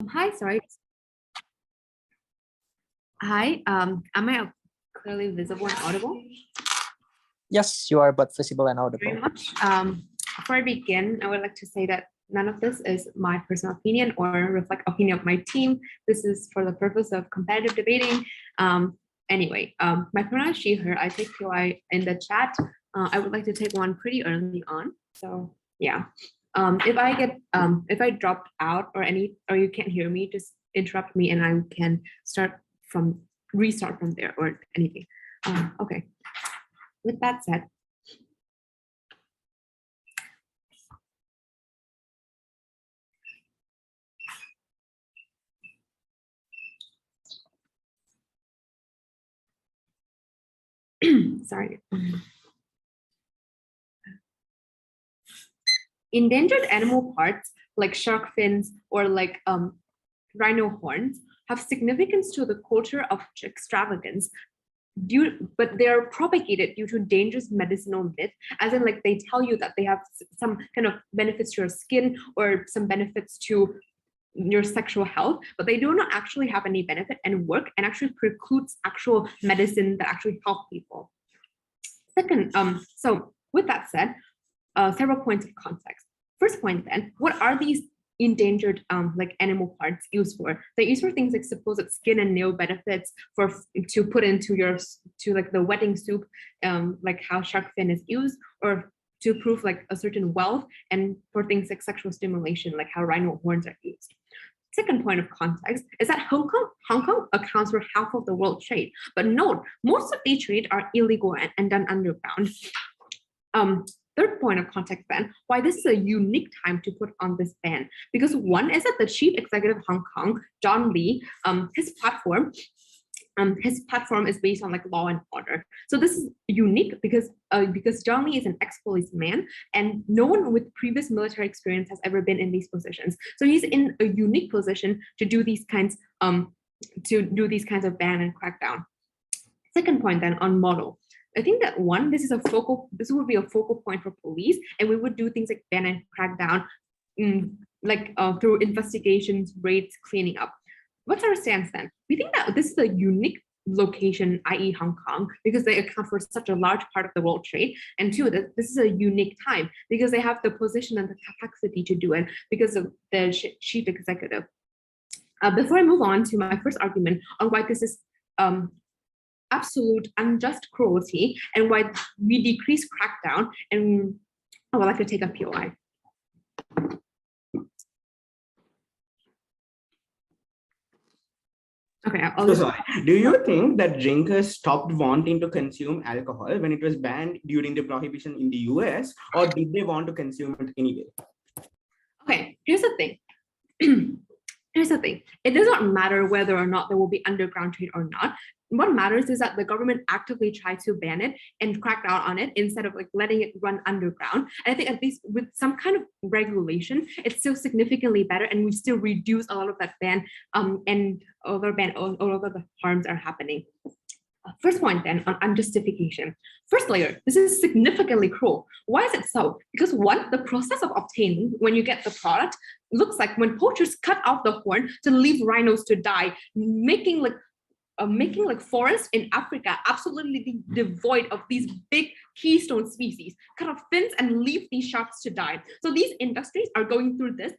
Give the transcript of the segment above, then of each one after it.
Hi, sorry. Hi, am I clearly visible and audible? Yes, you are both visible and Very audible. much. Before I begin, I would like to say that none of this is my personal opinion or reflect opinion of my team. This is for the purpose of competitive debating. My pronoun is she, her. I take POI in the chat. I would like to take one pretty early on. So yeah. If I dropped out or you can't hear me, just interrupt me and I can restart from there or anything. Okay. With that said, sorry. Endangered animal parts like shark fins or like rhino horns have significance to the culture of extravagance but they are propagated due to dangerous medicinal myth, as in like they tell you that they have some kind of benefits to your skin or some benefits to your sexual health, but they do not actually have any benefit and work and actually precludes actual medicine that actually help people. Second, so with that said, several points of context. First point then, what are these endangered like animal parts used for? They're used for things like supposed skin and nail benefits to put into like the wedding soup, like how shark fin is used, or to prove like a certain wealth, and for things like sexual stimulation, like how rhino horns are used. Second point of context is that Hong Kong accounts for half of the world trade, but note most of the trade are illegal and done underground. Third point of context then, why this is a unique time to put on this ban. Because one is that the chief executive of Hong Kong, John Lee, his platform is based on like law and order. So this is unique because John Lee is an ex-policeman and no one with previous military experience has ever been in these positions. So he's in a unique position to do these kinds of ban and crackdown. Second point then on model. I think that this would be a focal point for police, and we would do things like ban and crack down, through investigations, raids, cleaning up. What's our stance then? We think that this is a unique location, i.e. Hong Kong, because they account for such a large part of the world trade. And two, this is a unique time because they have the position and the capacity to do it because of the chief executive. Before I move on to my first argument on why this is absolute unjust cruelty and why we decrease crackdown, and I would like to take a POI. Okay. Sorry. Do you think that drinkers stopped wanting to consume alcohol when it was banned during the prohibition in the US, or did they want to consume it anyway? Okay, here's the thing. Here's the thing. It does not matter whether or not there will be underground trade or not. What matters is that the government actively tried to ban it and crack down on it instead of like letting it run underground. And I think at least with some kind of regulation, it's still significantly better, and we still reduce a lot of that ban and all of the harms are happening. First point then on unjustification. First layer, this is significantly cruel. Why is it so? Because one, the process of obtaining when you get the product looks like when poachers cut off the horn to leave rhinos to die, making forests in Africa absolutely devoid of these big keystone species, cut off fins and leave these sharks to die. So these industries are going through this,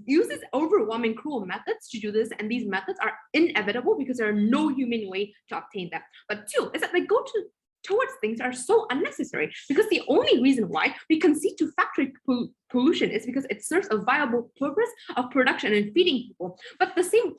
uses overwhelming cruel methods to do this, and these methods are inevitable because there are no human way to obtain them. But two is that they go towards things that are so unnecessary, because the only reason why we concede to factory pollution is because it serves a viable purpose of production and feeding people. But the same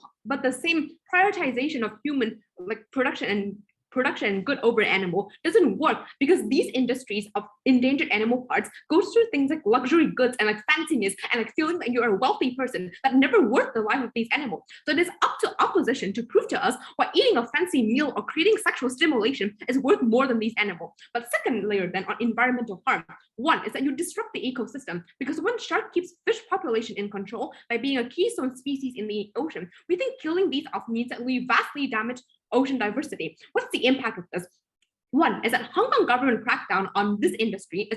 prioritization of human like production and good over animal doesn't work, because these industries of endangered animal parts goes through things like luxury goods and like fanciness and like feeling that you're a wealthy person that never worth the life of these animals. So it is up to opposition to prove to us why eating a fancy meal or creating sexual stimulation is worth more than these animals. But second layer then on environmental harm. One is that you disrupt the ecosystem, because when shark keeps fish population in control by being a keystone species in the ocean, we think killing these off means that we vastly damage ocean diversity. What's the impact of this? One is that Hong Kong government crackdown on this industry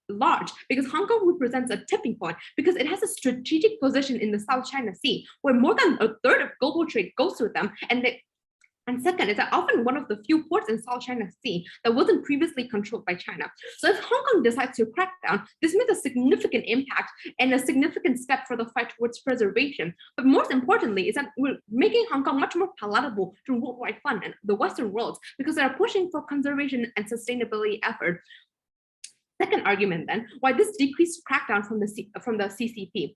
large because Hong Kong represents a tipping point because it has a strategic position in the South China Sea where more than a third of global trade goes through them. And second, it's often one of the few ports in South China Sea that wasn't previously controlled by China. So if Hong Kong decides to crack down, this means a significant impact and a significant step for the fight towards preservation. But most importantly, is that we're making Hong Kong much more palatable to worldwide fund and the Western world because they are pushing for conservation and sustainability effort. Second argument then, why this decreased crackdown from the CCP.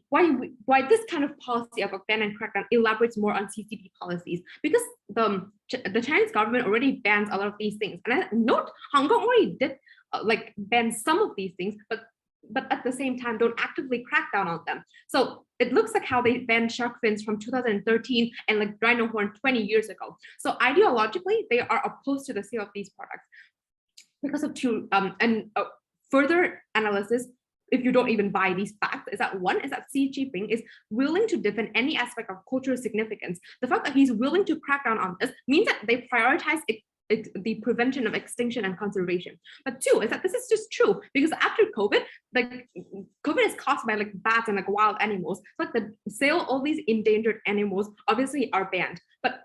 Why this kind of policy of a ban and crackdown elaborates more on CCP policies because the Chinese government already bans a lot of these things. And I note Hong Kong already did ban some of these things, but at the same time don't actively crack down on them. So it looks like how they banned shark fins from 2013 and like rhino horn 20 years ago. So ideologically, they are opposed to the sale of these products because of further analysis. If you don't even buy these facts, is that one, is that Xi Jinping is willing to defend any aspect of cultural significance. The fact that he's willing to crack down on this means that they prioritize the prevention of extinction and conservation. But two, is that this is just true because after COVID, like COVID is caused by like bats and like wild animals. So like the sale of all these endangered animals obviously are banned. But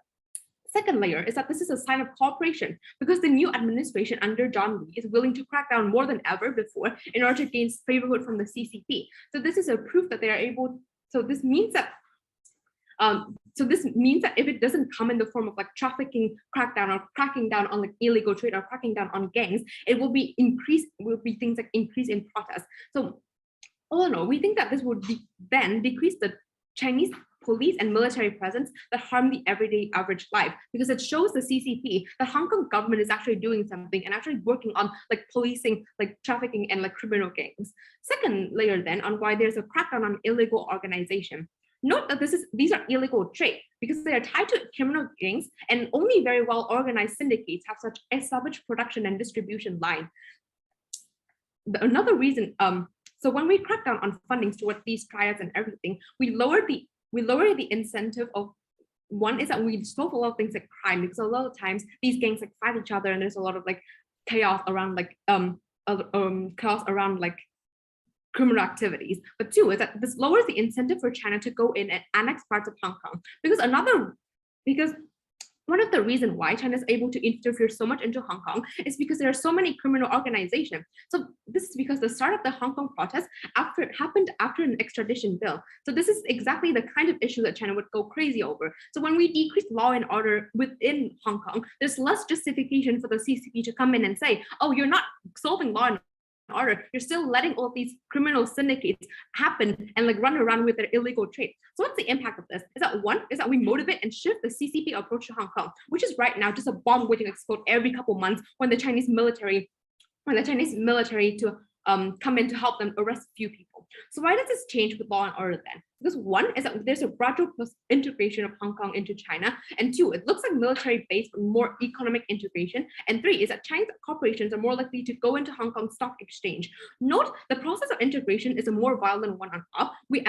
second layer is that this is a sign of cooperation because the new administration under John Lee is willing to crack down more than ever before in order to gain favorability from the CCP. So this is a proof that they are able. So this means that if it doesn't come in the form of like trafficking crackdown or cracking down on like illegal trade or cracking down on gangs, it will be things like increase in protest. So all in all, we think that this would then decrease the Chinese police and military presence that harm the everyday average life because it shows the CCP that Hong Kong government is actually doing something and actually working on like policing like trafficking and like criminal gangs. Second layer then on why there's a crackdown on illegal organization. Note that these are illegal trade because they are tied to criminal gangs and only very well organized syndicates have such established production and distribution line. Another reason, so when we crack down on fundings towards these triads and everything, we lower the incentive of one is that we solve a lot of things like crime because a lot of times these gangs like fight each other and there's a lot of like chaos around like criminal activities. But two is that this lowers the incentive for China to go in and annex parts of Hong Kong because one of the reasons why China is able to interfere so much into Hong Kong is because there are so many criminal organizations. So this is because the start of the Hong Kong protest happened after an extradition bill. So this is exactly the kind of issue that China would go crazy over. So when we decrease law and order within Hong Kong, there's less justification for the CCP to come in and say, oh, you're not solving law and order, you're still letting all these criminal syndicates happen and like run around with their illegal trade. So what's the impact of this? Is that we motivate and shift the CCP approach to Hong Kong, which is right now just a bomb waiting to explode every couple months when the Chinese military to come in to help them arrest a few people. So why does this change with law and order then? Because one is that there's a gradual integration of Hong Kong into China, and two, it looks like military based more economic integration, and three is that Chinese corporations are more likely to go into Hong Kong Stock Exchange. Note the process of integration is a more violent one-on-off. We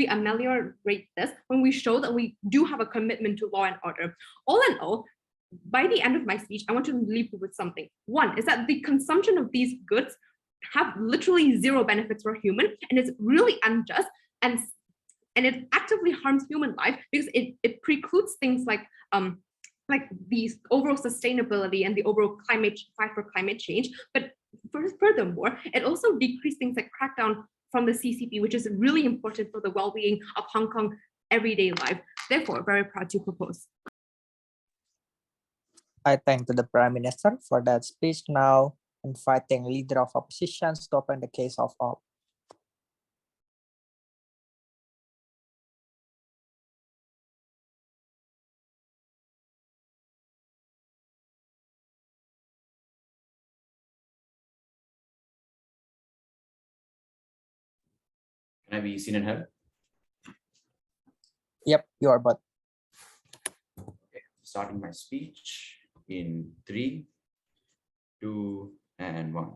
ameliorate this when we show that we do have a commitment to law and order. All in all, by the end of my speech, I want to leave you with something. One is that the consumption of these goods have literally zero benefits for human, and it's really unjust, and it actively harms human life because it precludes things like the overall sustainability and the overall fight for climate change. But furthermore, it also decreases things like crackdown from the CCP, which is really important for the well-being of Hong Kong everyday life. Therefore, very proud to propose. I thank the Prime Minister for that speech. Now, inviting leader of oppositions to open the case of all. Can I be seen and heard? Yep, you are but. Okay, starting my speech in 3, 2, and 1.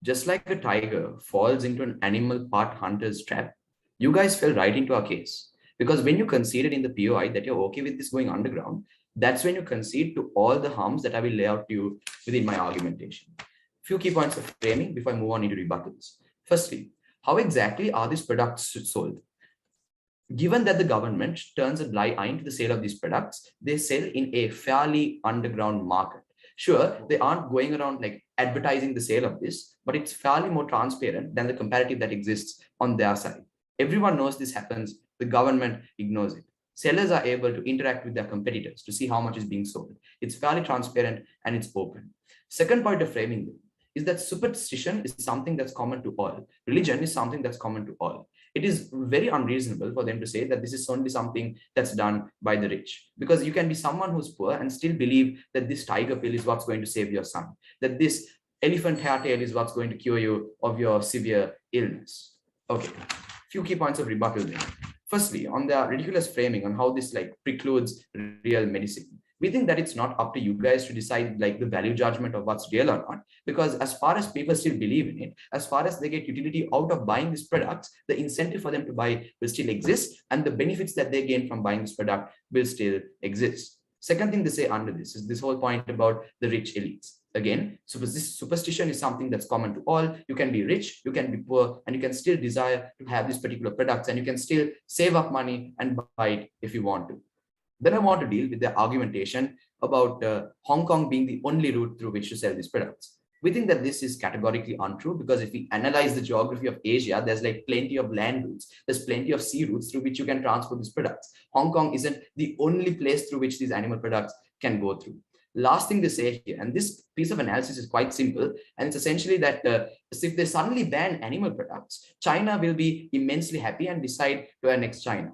Just like a tiger falls into an animal part hunter's trap, you guys fell right into our case. Because when you conceded in the POI that you're okay with this going underground, that's when you concede to all the harms that I will lay out to you within my argumentation. Few key points of framing before I move on into rebuttals. Firstly, how exactly are these products sold? Given that the government turns a blind eye to the sale of these products, they sell in a fairly underground market. Sure, they aren't going around like advertising the sale of this, but it's fairly more transparent than the comparative that exists on their side. Everyone knows this happens, the government ignores it. Sellers are able to interact with their competitors to see how much is being sold. It's fairly transparent and it's open. Second point of framing is that superstition is something that's common to all. Religion is something that's common to all. It is very unreasonable for them to say that this is only something that's done by the rich, because you can be someone who's poor and still believe that this tiger pill is what's going to save your son, that this elephant hair tail is what's going to cure you of your severe illness. Okay, few key points of rebuttal then. Firstly, on the ridiculous framing on how this like precludes real medicine. We think that it's not up to you guys to decide like the value judgment of what's real or not, because as far as people still believe in it, as far as they get utility out of buying these products, the incentive for them to buy will still exist, and the benefits that they gain from buying this product will still exist. Second thing they say under this is this whole point about the rich elites. Again, so this superstition is something that's common to all. You can be rich, you can be poor, and you can still desire to have these particular products, and you can still save up money and buy it if you want to. Then I want to deal with the argumentation about Hong Kong being the only route through which to sell these products. We think that this is categorically untrue, because if we analyze the geography of Asia, there's like plenty of land routes, there's plenty of sea routes through which you can transport these products. Hong Kong isn't the only place through which these animal products can go through. Last thing they say here, and this piece of analysis is quite simple, and it's essentially that if they suddenly ban animal products, China will be immensely happy and decide to annex China,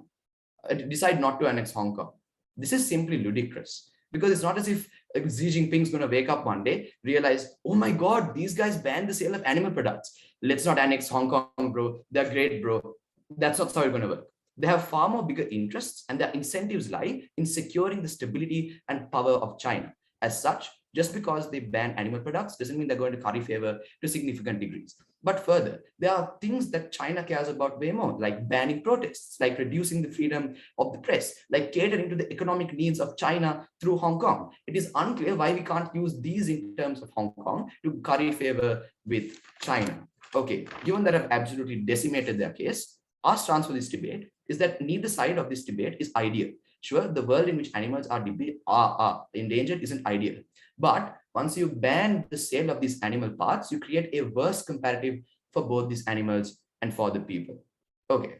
decide not to annex Hong Kong. This is simply ludicrous, because it's not as if Xi Jinping is going to wake up one day, realize, oh my God, these guys banned the sale of animal products. Let's not annex Hong Kong, bro. They're great, bro. That's not how it's going to work. They have far more bigger interests, and their incentives lie in securing the stability and power of China. As such, just because they ban animal products doesn't mean they're going to curry favor to significant degrees. But further, there are things that China cares about way more, like banning protests, like reducing the freedom of the press, like catering to the economic needs of China through Hong Kong. It is unclear why we can't use these in terms of Hong Kong to curry favor with China. Okay, given that I've absolutely decimated their case, our stance for this debate is that neither side of this debate is ideal. Sure, the world in which animals are endangered isn't ideal. But once you ban the sale of these animal parts, you create a worse comparative for both these animals and for the people. Okay.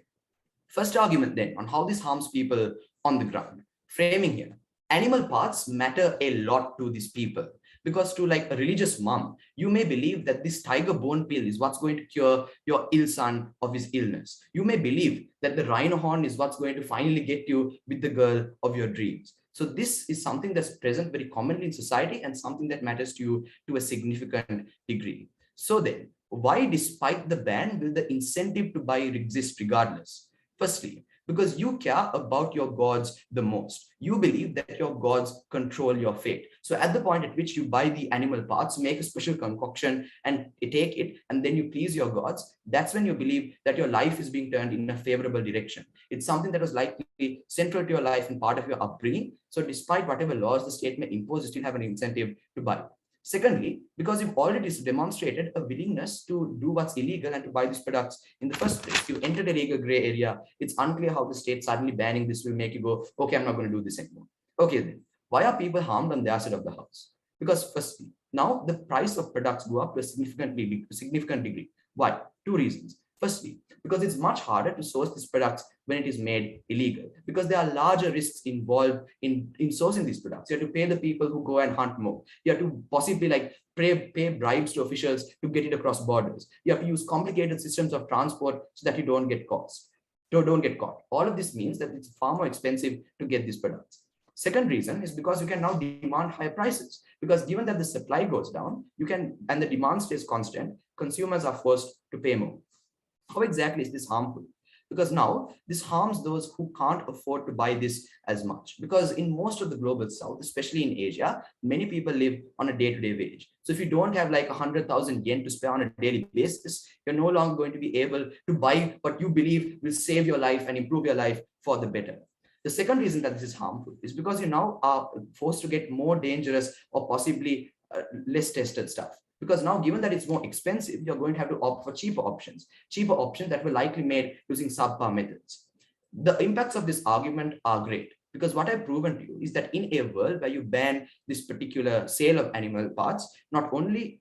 First argument then on how this harms people on the ground. Framing here. Animal parts matter a lot to these people, because to like a religious mom, you may believe that this tiger bone pill is what's going to cure your ill son of his illness. You may believe that the rhino horn is what's going to finally get you with the girl of your dreams. So this is something that's present very commonly in society and something that matters to you to a significant degree. So then, why despite the ban will the incentive to buy exist regardless? Firstly, because you care about your gods the most. You believe that your gods control your fate. So at the point at which you buy the animal parts, make a special concoction and take it, and then you please your gods, that's when you believe that your life is being turned in a favorable direction. It's something that was likely central to your life and part of your upbringing. So despite whatever laws the state may impose, you still have an incentive to buy. Secondly, because you've already demonstrated a willingness to do what's illegal and to buy these products in the first place. You entered a legal gray area. It's unclear how the state suddenly banning this will make you go, okay, I'm not going to do this anymore. Okay, then why are people harmed on their side of the house? Because firstly, now the price of products go up to a significant degree. Why? Two reasons. Firstly, because it's much harder to source these products when it is made illegal, because there are larger risks involved in sourcing these products. You have to pay the people who go and hunt more. You have to possibly like pay bribes to officials to get it across borders. You have to use complicated systems of transport so that you don't get caught. All of this means that it's far more expensive to get these products. Second reason is because you can now demand higher prices, because given that the supply goes down, and the demand stays constant, consumers are forced to pay more. How exactly is this harmful? Because now this harms those who can't afford to buy this as much. Because in most of the global south, especially in Asia, many people live on a day-to-day wage. So if you don't have like 100,000 yen to spare on a daily basis, you're no longer going to be able to buy what you believe will save your life and improve your life for the better. The second reason that this is harmful is because you now are forced to get more dangerous or possibly less tested stuff. Because now, given that it's more expensive, you're going to have to opt for cheaper options that were likely made using subpar methods. The impacts of this argument are great, because what I've proven to you is that in a world where you ban this particular sale of animal parts, not only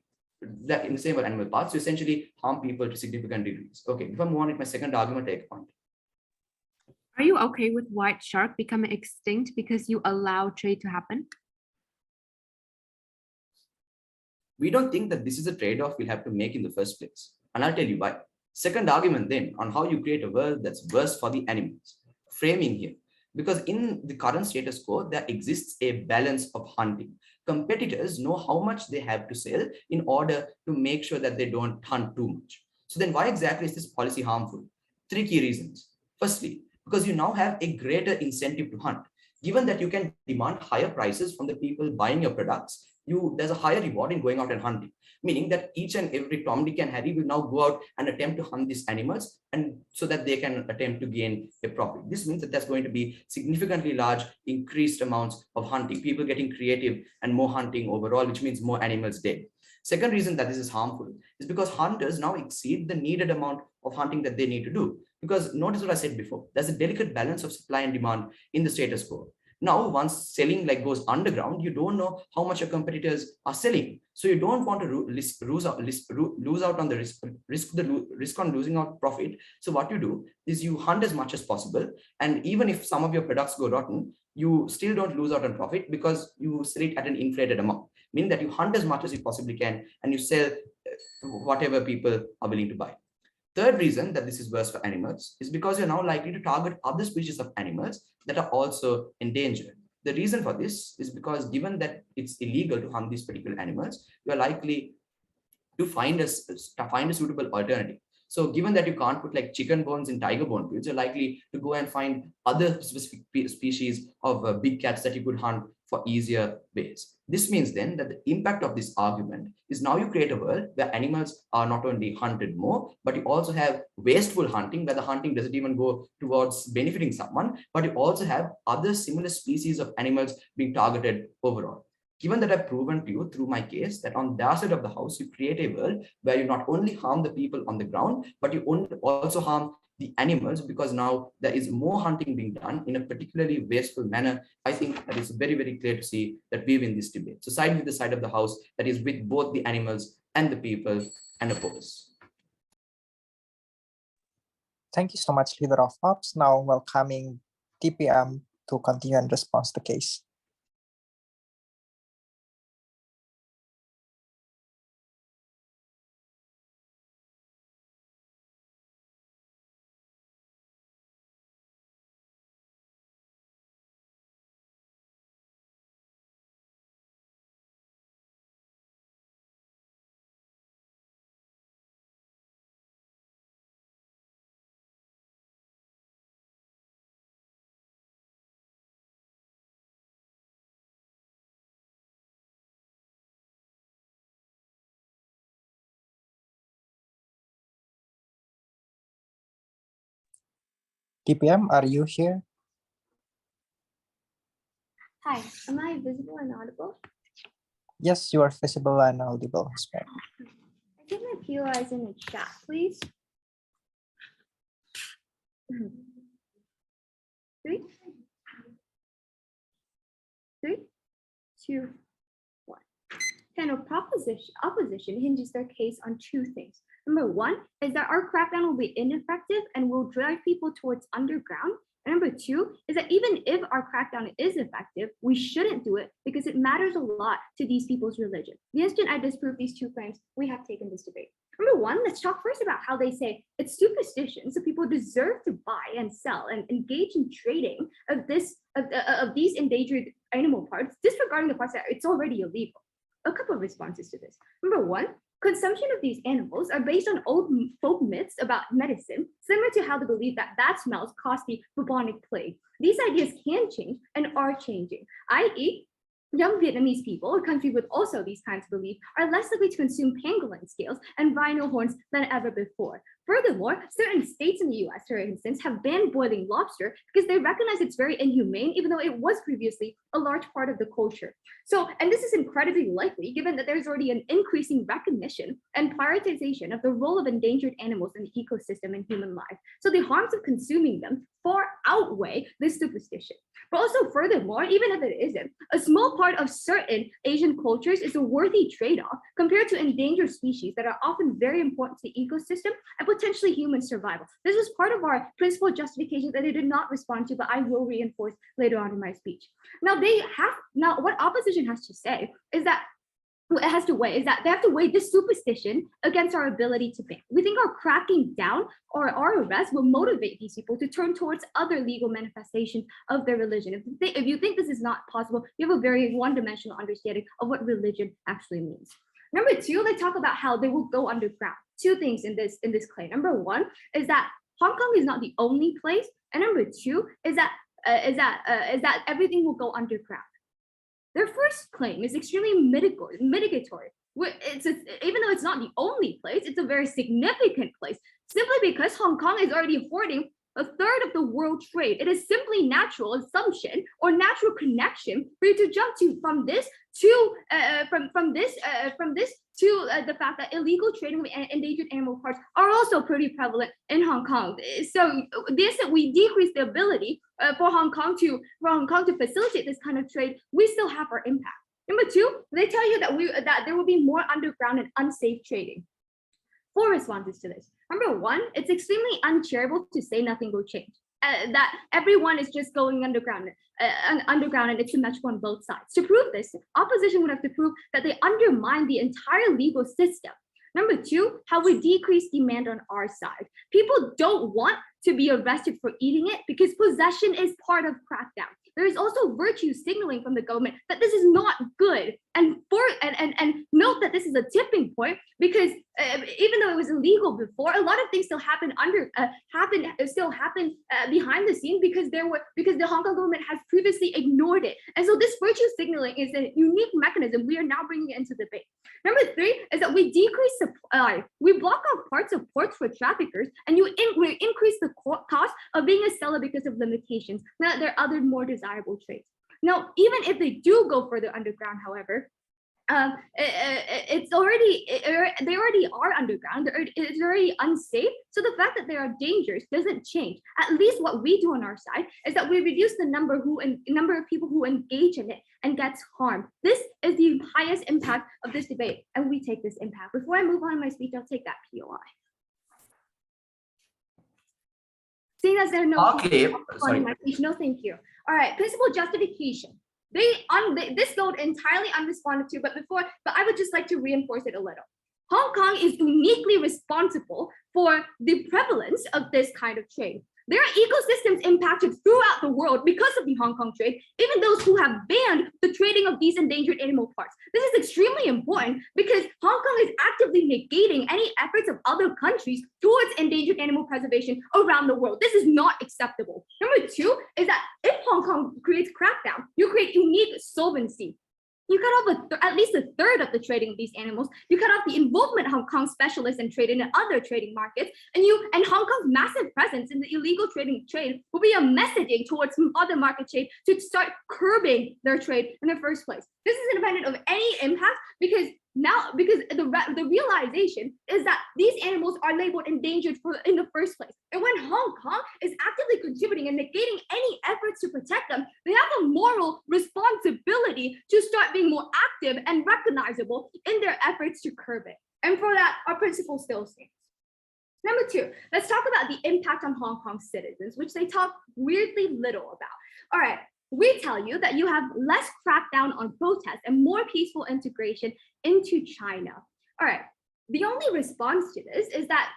that in the same animal parts, you essentially harm people to significant degrees. Okay, if I move on with my second argument, take a point. Are you okay with white shark becoming extinct because you allow trade to happen? We don't think that this is a trade-off we'll have to make in the first place. And I'll tell you why. Second argument then on how you create a world that's worse for the animals. Framing here. Because in the current status quo, there exists a balance of hunting. Competitors know how much they have to sell in order to make sure that they don't hunt too much. So then why exactly is this policy harmful? Three key reasons. Firstly, because you now have a greater incentive to hunt. Given that you can demand higher prices from the people buying your products, there's a higher reward in going out and hunting, meaning that each and every Tom, Dick, and Harry will now go out and attempt to hunt these animals, and so that they can attempt to gain a profit. This means that there's going to be significantly large increased amounts of hunting, people getting creative and more hunting overall, which means more animals dead. Second reason that this is harmful is because hunters now exceed the needed amount of hunting that they need to do. Because notice what I said before, there's a delicate balance of supply and demand in the status quo. Now, once selling goes underground, you don't know how much your competitors are selling. So you don't want to lose out on the risk on losing out profit. So what you do is you hunt as much as possible. And even if some of your products go rotten, you still don't lose out on profit because you sell it at an inflated amount, meaning that you hunt as much as you possibly can and you sell whatever people are willing to buy. Third reason that this is worse for animals is because you're now likely to target other species of animals that are also endangered. The reason for this is because given that it's illegal to hunt these particular animals, you're likely to find a suitable alternative. So given that you can't put chicken bones in tiger bone pits, you're likely to go and find other specific species of big cats that you could hunt for easier ways. This means then that the impact of this argument is now you create a world where animals are not only hunted more, but you also have wasteful hunting, where the hunting doesn't even go towards benefiting someone, but you also have other similar species of animals being targeted overall. Given that I've proven to you through my case that on their side of the house, you create a world where you not only harm the people on the ground, but you also harm the animals, because now there is more hunting being done in a particularly wasteful manner. I think that is very, very clear to see that we win this debate. So side with the side of the house that is with both the animals and the people, and oppose. Thank you so much, Leader of Ops. Now welcoming TPM to continue and respond to the case. TPM, are you here? Hi, am I visible and audible? Yes, you are visible and audible. I give my POIs in the chat, please. 3, 2, 1. Panel opposition hinges their case on two things. Number one is that our crackdown will be ineffective and will drive people towards underground. And number two is that even if our crackdown is effective, we shouldn't do it because it matters a lot to these people's religion. The instant I disprove these two claims, we have taken this debate. Number one, let's talk first about how they say it's superstition, so people deserve to buy and sell and engage in trading of these endangered animal parts, disregarding the fact that it's already illegal. A couple of responses to this. Number one, consumption of these animals are based on old folk myths about medicine, similar to how the belief that bad smells cause the bubonic plague. These ideas can change and are changing, i.e., Young Vietnamese people, a country with also these kinds of beliefs, are less likely to consume pangolin scales and rhino horns than ever before. Furthermore, certain states in the US, for instance, have banned boiling lobster because they recognize it's very inhumane, even though it was previously a large part of the culture. So, and this is incredibly likely given that there's already an increasing recognition and prioritization of the role of endangered animals in the ecosystem and human life. So the harms of consuming them far outweigh this superstition. But also furthermore, even if it isn't, a small part of certain Asian cultures is a worthy trade-off compared to endangered species that are often very important to the ecosystem and potentially human survival. This was part of our principal justification that they did not respond to, but I will reinforce later on in my speech. Now what opposition has to say is that it has to weigh is that they have to weigh this superstition against our ability to ban. We think our cracking down or our arrest will motivate these people to turn towards other legal manifestations of their religion. If you think this is not possible, you have a very one-dimensional understanding of what religion actually means. Number two, they talk about how they will go underground. Two things in this claim. Number one is that Hong Kong is not the only place, and number two is that everything will go underground. Their first claim is extremely mitigatory. Even though it's not the only place, it's a very significant place, simply because Hong Kong is already hoarding a third of the world trade. It is simply natural assumption or natural connection for you to jump to from this to the fact that illegal trading with endangered animal parts are also pretty prevalent in Hong Kong. So we decrease the ability for Hong Kong to facilitate this kind of trade. We still have our impact. Number two, they tell you that there will be more underground and unsafe trading. 4 responses to this. Number one, it's extremely uncharitable to say nothing will change. That everyone is just going underground and it's symmetrical on both sides. To prove this, opposition would have to prove that they undermine the entire legal system. Number two, how we decrease demand on our side. People don't want to be arrested for eating it because possession is part of crackdown. There is also virtue signaling from the government that this is not good. And note that this is a tipping point because even though it was illegal before, a lot of things still happen behind the scenes because the Hong Kong government has previously ignored it. And so this virtue signaling is a unique mechanism we are now bringing into debate. Number three is that we decrease supply. We block off parts of ports for traffickers, and we increase the cost of being a seller because of limitations. Now, there are other more desirable trades. Now, even if they do go further underground, however, they already are underground. It's already unsafe. So the fact that there are dangers doesn't change. At least what we do on our side is that we reduce the number of people who engage in it and gets harmed. This is the highest impact of this debate, and we take this impact. Before I move on in my speech, I'll take that POI. Seeing as there are no in my speech, no thank you. All right, principal justification. This goes entirely unresponded to, but I would just like to reinforce it a little. Hong Kong is uniquely responsible for the prevalence of this kind of trade. There are ecosystems impacted throughout the world because of the Hong Kong trade, even those who have banned the trading of these endangered animal parts. This is extremely important because Hong Kong is actively negating any efforts of other countries towards endangered animal preservation around the world. This is not acceptable. Number two is that if Hong Kong creates crackdown, you create unique solvency. You cut off at least a third of the trading of these animals. You cut off the involvement of Hong Kong specialists in trading and other trading markets. And Hong Kong's massive presence in the illegal trade will be a messaging towards other market trade to start curbing their trade in the first place. This is independent of any impact because the realization is that these animals are labeled endangered in the first place. And when Hong Kong is actively contributing and negating any efforts to protect them, they have a moral responsibility to start being more active and recognizable in their efforts to curb it. And for that, our principle still stands. Number two, let's talk about the impact on Hong Kong citizens, which they talk weirdly little about. All right. We tell you that you have less crackdown on protests and more peaceful integration into China. All right, the only response to this is that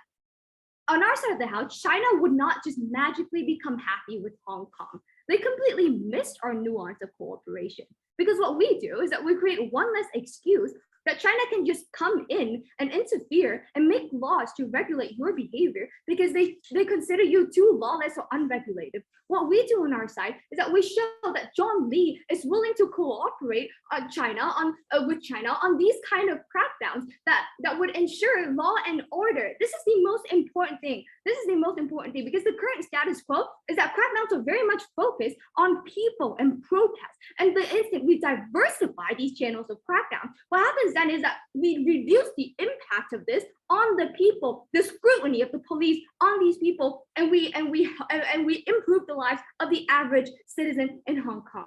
on our side of the house, China would not just magically become happy with Hong Kong. They completely missed our nuance of cooperation because what we do is that we create one less excuse that China can just come in and interfere and make laws to regulate your behavior because they consider you too lawless or unregulated. What we do on our side is that we show that John Lee is willing to cooperate with China on these kind of crackdowns that would ensure law and order. This is the most important thing. This is the most important thing because the current status quo is that crackdowns are very much focused on people and protests. And the instant we diversify these channels of crackdown, what happens then is that we reduce the impact of this on the people, the scrutiny of the police on these people, and we improve the lives of the average citizen in Hong Kong.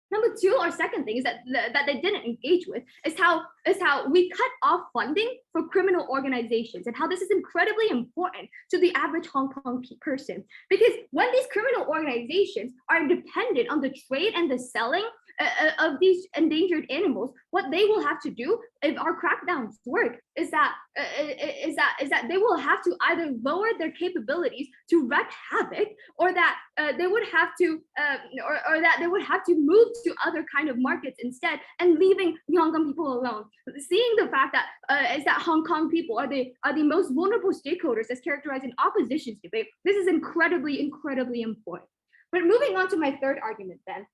Number two, or second thing is that they didn't engage with is how we cut off funding for criminal organizations and how this is incredibly important to the average Hong Kong person. Because when these criminal organizations are dependent on the trade and the selling of these endangered animals, what they will have to do if our crackdowns work is that they will have to either lower their capabilities to wreak havoc, or that they would have to move to other kind of markets instead, and leaving Hong Kong people alone. Seeing the fact that is that Hong Kong people are the most vulnerable stakeholders as characterized in opposition's debate, this is incredibly important. But moving on to my third argument then,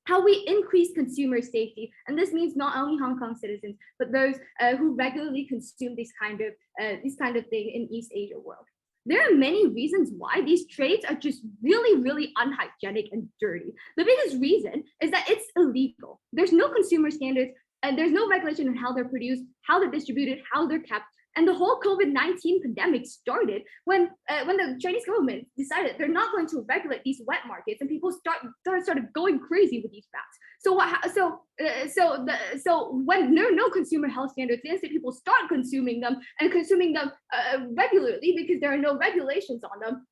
how we increase consumer safety. And this means not only Hong Kong citizens, but those who regularly consume this kind of thing in East Asia world. There are many reasons why these trades are just really unhygienic and dirty. The biggest reason is that it's illegal. There's no consumer standards, and there's no regulation on how they're produced, how they're distributed, how they're kept. And the whole COVID-19 pandemic started when the Chinese government decided they're not going to regulate these wet markets, and people started going crazy with these bats. So when there are no consumer health standards, the instant people start consuming them regularly because there are no regulations on them,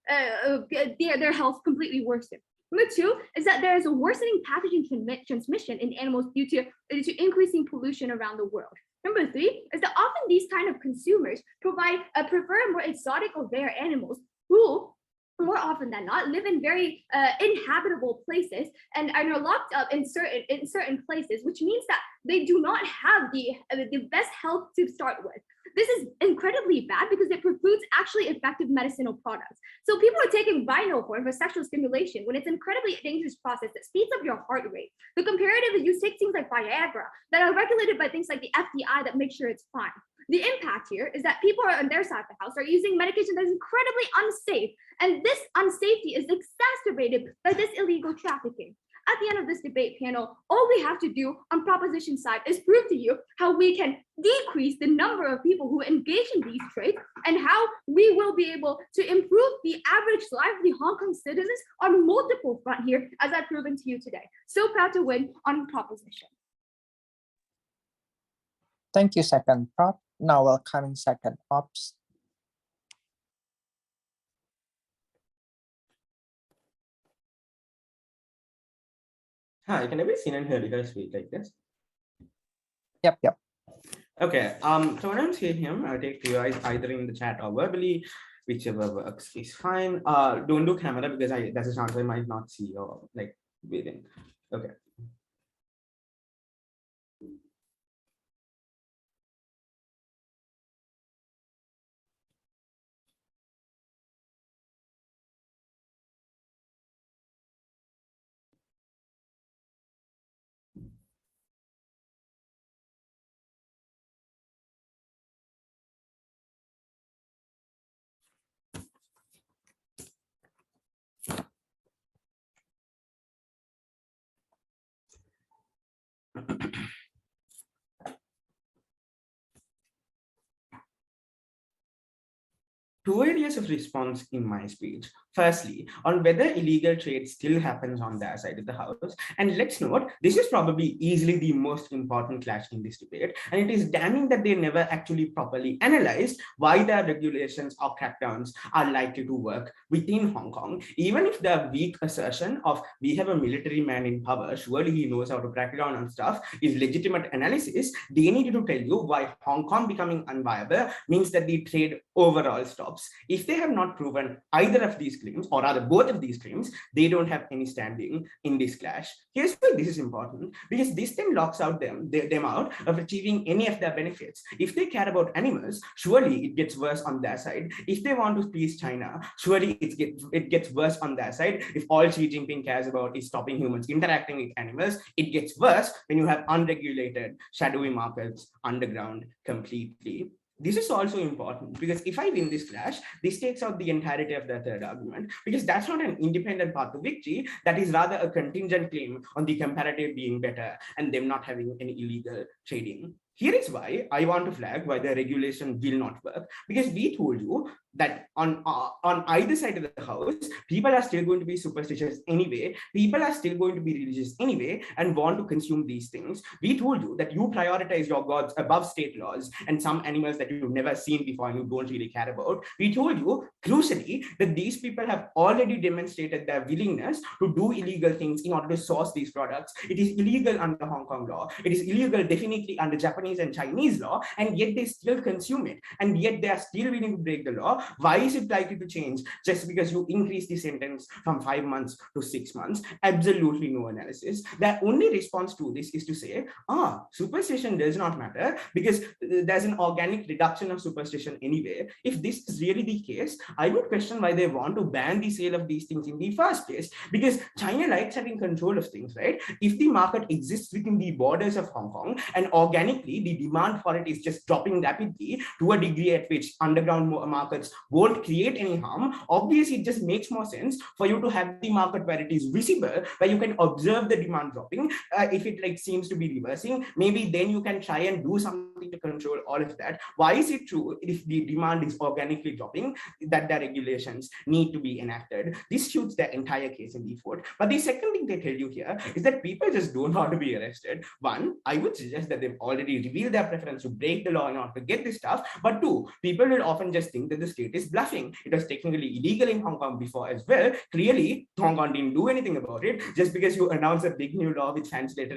their health completely worsens. Number two is that there is a worsening pathogen transmission in animals due to increasing pollution around the world. Number three is that often these kind of consumers prefer more exotic or rare animals who, more often than not, live in very inhabitable places and are locked up in certain places, which means that they do not have the best health to start with. This is incredibly bad because it precludes actually effective medicinal products. So people are taking rhino horn for sexual stimulation when it's an incredibly dangerous process that speeds up your heart rate. The comparative is you take things like Viagra that are regulated by things like the FDI that make sure it's fine. The impact here is that people are on their side of the house are using medication that is incredibly unsafe, and this unsafety is exacerbated by this illegal trafficking. At the end of this debate panel, all we have to do on proposition side is prove to you how we can decrease the number of people who engage in these trades and how we will be able to improve the average life of the Hong Kong citizens on multiple fronts here, as I've proven to you today. So proud to win on proposition. Thank you, second prop. Now welcoming second ops. Hi, can I be seen and heard you guys speak like this? Yep. Okay, so when I'm seeing him, I'll take to you guys either in the chat or verbally, whichever works is fine. Don't do camera because that's a chance I might not see or like waiting. Okay. Two areas of response in my speech. Firstly, on whether illegal trade still happens on their side of the house. And let's note, this is probably easily the most important clash in this debate. And it is damning that they never actually properly analyzed why their regulations or crackdowns are likely to work within Hong Kong. Even if the weak assertion of we have a military man in power, surely he knows how to crack down on stuff, is legitimate analysis, they needed to tell you why Hong Kong becoming unviable means that the trade overall stops. drops, if they have not proven either of these claims, or rather both of these claims, they don't have any standing in this clash. Here's why this is important, because this then locks out them out of achieving any of their benefits. If they care about animals, surely it gets worse on their side. If they want to please China, surely it gets worse on their side. If all Xi Jinping cares about is stopping humans interacting with animals, it gets worse when you have unregulated shadowy markets underground completely. This is also important because if I win this clash, this takes out the entirety of the third argument, because that's not an independent path to victory. That is rather a contingent claim on the comparative being better and them not having any illegal trading. Here is why I want to flag why the regulation will not work, because we told you that on either side of the house, people are still going to be superstitious anyway. People are still going to be religious anyway and want to consume these things. We told you that you prioritize your gods above state laws and some animals that you've never seen before and you don't really care about. We told you, crucially, that these people have already demonstrated their willingness to do illegal things in order to source these products. It is illegal under Hong Kong law. It is illegal definitely under Japanese and Chinese law, and yet they still consume it. And yet they are still willing to break the law. Why is it likely to change just because you increase the sentence from 5 months to 6 months? Absolutely no analysis. The only response to this is to say, superstition does not matter because there's an organic reduction of superstition anyway. If this is really the case, I would question why they want to ban the sale of these things in the first place, because China likes having control of things, right? If the market exists within the borders of Hong Kong and organically the demand for it is just dropping rapidly to a degree at which underground markets won't create any harm, obviously it just makes more sense for you to have the market where it is visible, where you can observe the demand dropping. If it seems to be reversing, maybe then you can try and do something to control all of that. Why is it true if the demand is organically dropping that the regulations need to be enacted? This shoots the entire case in the foot. But the second thing they tell you here is that people just don't want to be arrested. One, I would suggest that they've already revealed their preference to break the law in order to get this stuff. But two, people will often just think that the state is bluffing. It was technically illegal in Hong Kong before as well. Clearly, Hong Kong didn't do anything about it. Just because you announce a big new law with fancy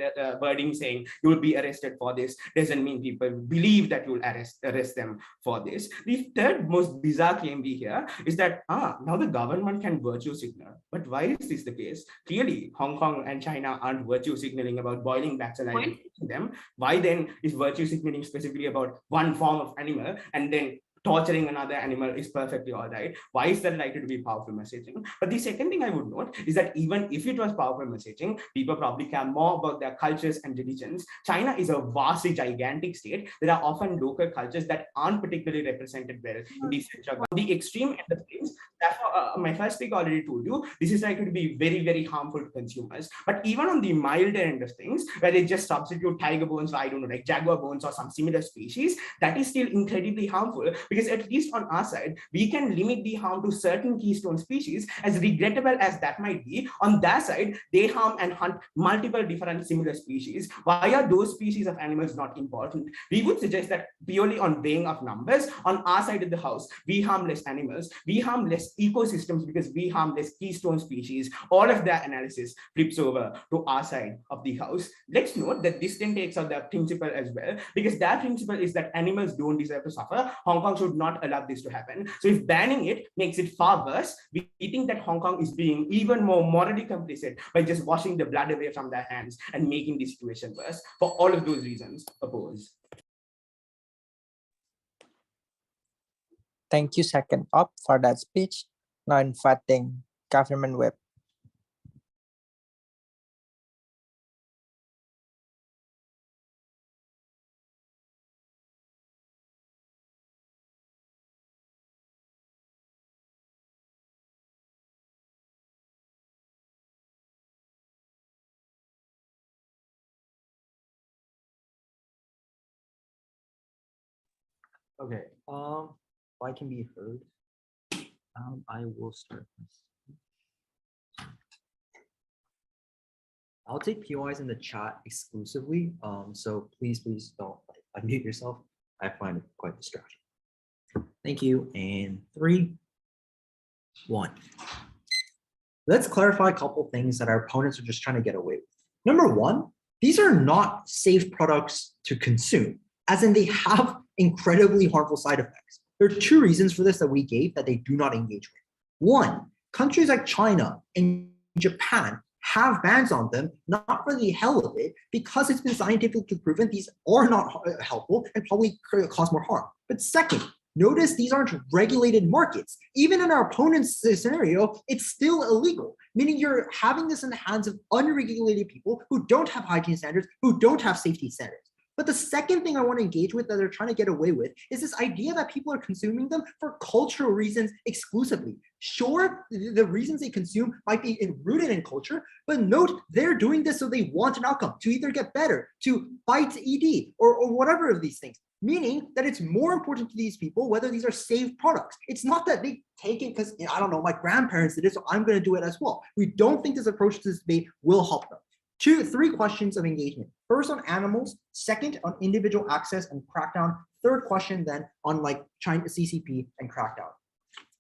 wording saying you will be arrested for this doesn't mean people believe that you'll arrest them for this. The third most bizarre claim we hear is that now the government can virtue signal. But why is this the case? Clearly, Hong Kong and China aren't virtue signaling about boiling bats alive and eating them. Why then is virtue signaling specifically about one form of animal and then torturing another animal is perfectly all right? Why is that likely to be powerful messaging? But the second thing I would note is that even if it was powerful messaging, people probably care more about their cultures and religions. China is a vastly gigantic state. There are often local cultures that aren't particularly represented well in the center. On the extreme end of things, therefore, my first speaker already told you, this is likely to be very, very harmful to consumers. But even on the milder end of things, where they just substitute tiger bones for, I don't know, like jaguar bones or some similar species, that is still incredibly harmful. Because at least on our side, we can limit the harm to certain keystone species, as regrettable as that might be. On their side, they harm and hunt multiple different similar species. Why are those species of animals not important? We would suggest that purely on weighing of numbers, on our side of the house, we harm less animals, we harm less ecosystems because we harm less keystone species. All of that analysis flips over to our side of the house. Let's note that this then takes out their principle as well, because their principle is that animals don't deserve to suffer. Hong Kong should not allow this to happen. So if banning it makes it far worse, we think that Hong Kong is being even more morally complicit by just washing the blood away from their hands and making the situation worse. For all of those reasons, oppose. Thank you, second op, for that speech. Now inviting government web. Okay, if I can be heard, I will start. I'll take POIs in the chat exclusively, so please don't unmute yourself. I find it quite distracting. Thank you, and 3, 1. Let's clarify a couple things that our opponents are just trying to get away with. Number one, these are not safe products to consume, as in they have incredibly harmful side effects. There are two reasons for this that we gave that they do not engage with. One, countries like China and Japan have bans on them, not for the hell of it, because it's been scientifically proven these are not helpful and probably cause more harm. But second, notice these aren't regulated markets. Even in our opponent's scenario, it's still illegal, meaning you're having this in the hands of unregulated people who don't have hygiene standards, who don't have safety standards. But the second thing I want to engage with that they're trying to get away with is this idea that people are consuming them for cultural reasons exclusively. Sure, the reasons they consume might be rooted in culture, but note they're doing this so they want an outcome, to either get better, to fight ED, or whatever of these things. Meaning that it's more important to these people whether these are safe products. It's not that they take it because, I don't know, my grandparents did it, so I'm going to do it as well. We don't think this approach to this debate will help them. Three questions of engagement. First on animals, second on individual access and crackdown, third question then on like China CCP and crackdown.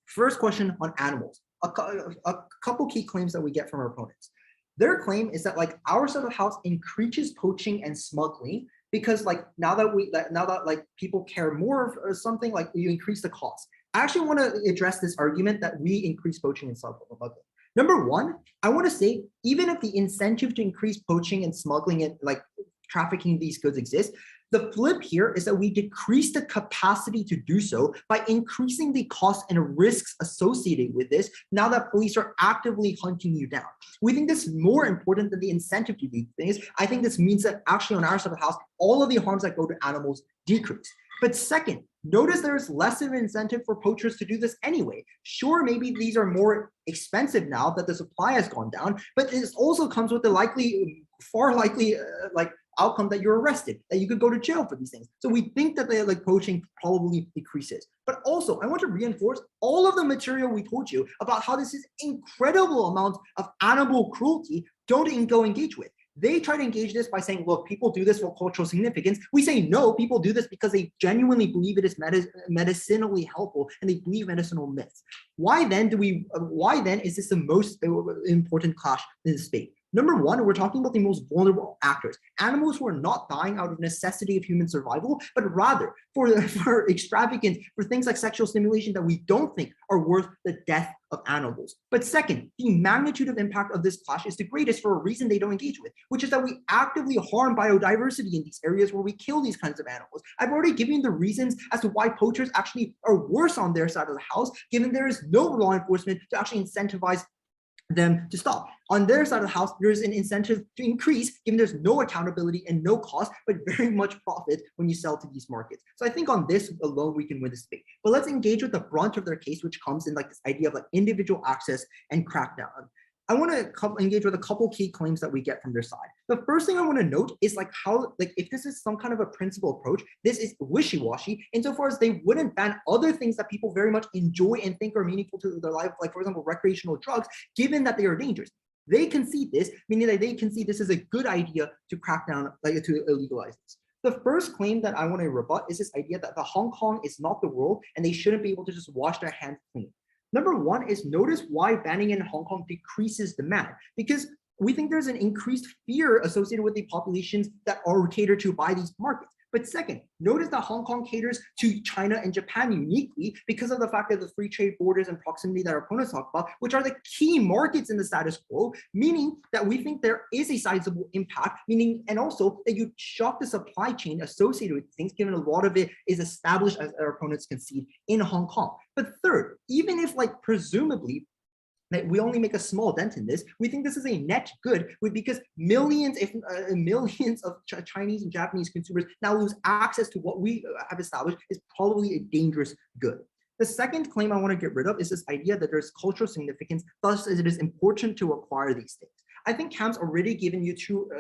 First question on animals, a couple key claims that we get from our opponents. Their claim is that like our side of the house increases poaching and smuggling because like now that like people care more or something, like you increase the cost. I actually want to address this argument that we increase poaching and smuggling. Number one, I want to say, even if the incentive to increase poaching and smuggling and like trafficking these goods exists, the flip here is that we decrease the capacity to do so by increasing the costs and risks associated with this now that police are actively hunting you down. We think this is more important than the incentive to do things. I think this means that actually on our side of the house, all of the harms that go to animals decrease. But second, notice there's less of an incentive for poachers to do this anyway. Sure, maybe these are more expensive now that the supply has gone down, but this also comes with the far likely outcome that you're arrested, that you could go to jail for these things. So we think that the poaching probably decreases. But also, I want to reinforce all of the material we told you about how this is incredible amounts of animal cruelty. Don't go engage with. They try to engage this by saying, look, people do this for cultural significance. We say, no, people do this because they genuinely believe it is medicinally helpful and they believe medicinal myths. Why then is this the most important clash in this debate? Number one, we're talking about the most vulnerable actors, animals who are not dying out of necessity of human survival, but rather for extravagance, for things like sexual stimulation that we don't think are worth the death of animals. But second, the magnitude of impact of this clash is the greatest for a reason they don't engage with, which is that we actively harm biodiversity in these areas where we kill these kinds of animals. I've already given you the reasons as to why poachers actually are worse on their side of the house, given there is no law enforcement to actually incentivize them to stop. On their side of the house, there's an incentive to increase, given there's no accountability and no cost, but very much profit when you sell to these markets. So I think on this alone, we can win this debate. But let's engage with the brunt of their case, which comes in like this idea of like individual access and crackdown. I want to engage with a couple key claims that we get from their side. The first thing I want to note is like how, like if this is some kind of a principle approach, this is wishy-washy insofar as they wouldn't ban other things that people very much enjoy and think are meaningful to their life, like for example, recreational drugs, given that they are dangerous. They concede this, meaning that they concede this is a good idea to crack down, like to illegalize this. The first claim that I want to rebut is this idea that the Hong Kong is not the world and they shouldn't be able to just wash their hands clean. Number one is notice why banning in Hong Kong decreases demand, because we think there's an increased fear associated with the populations that are catered to by these markets. But second, notice that Hong Kong caters to China and Japan uniquely because of the fact that the free trade borders and proximity that our opponents talk about, which are the key markets in the status quo, meaning that we think there is a sizable impact, meaning, and also that you shock the supply chain associated with things, given a lot of it is established, as our opponents concede, in Hong Kong. But third, even if like presumably that we only make a small dent in this, we think this is a net good because millions, if millions of Chinese and Japanese consumers now lose access to what we have established is probably a dangerous good. The second claim I want to get rid of is this idea that there's cultural significance, thus it is important to acquire these things. I think Cam's already given you two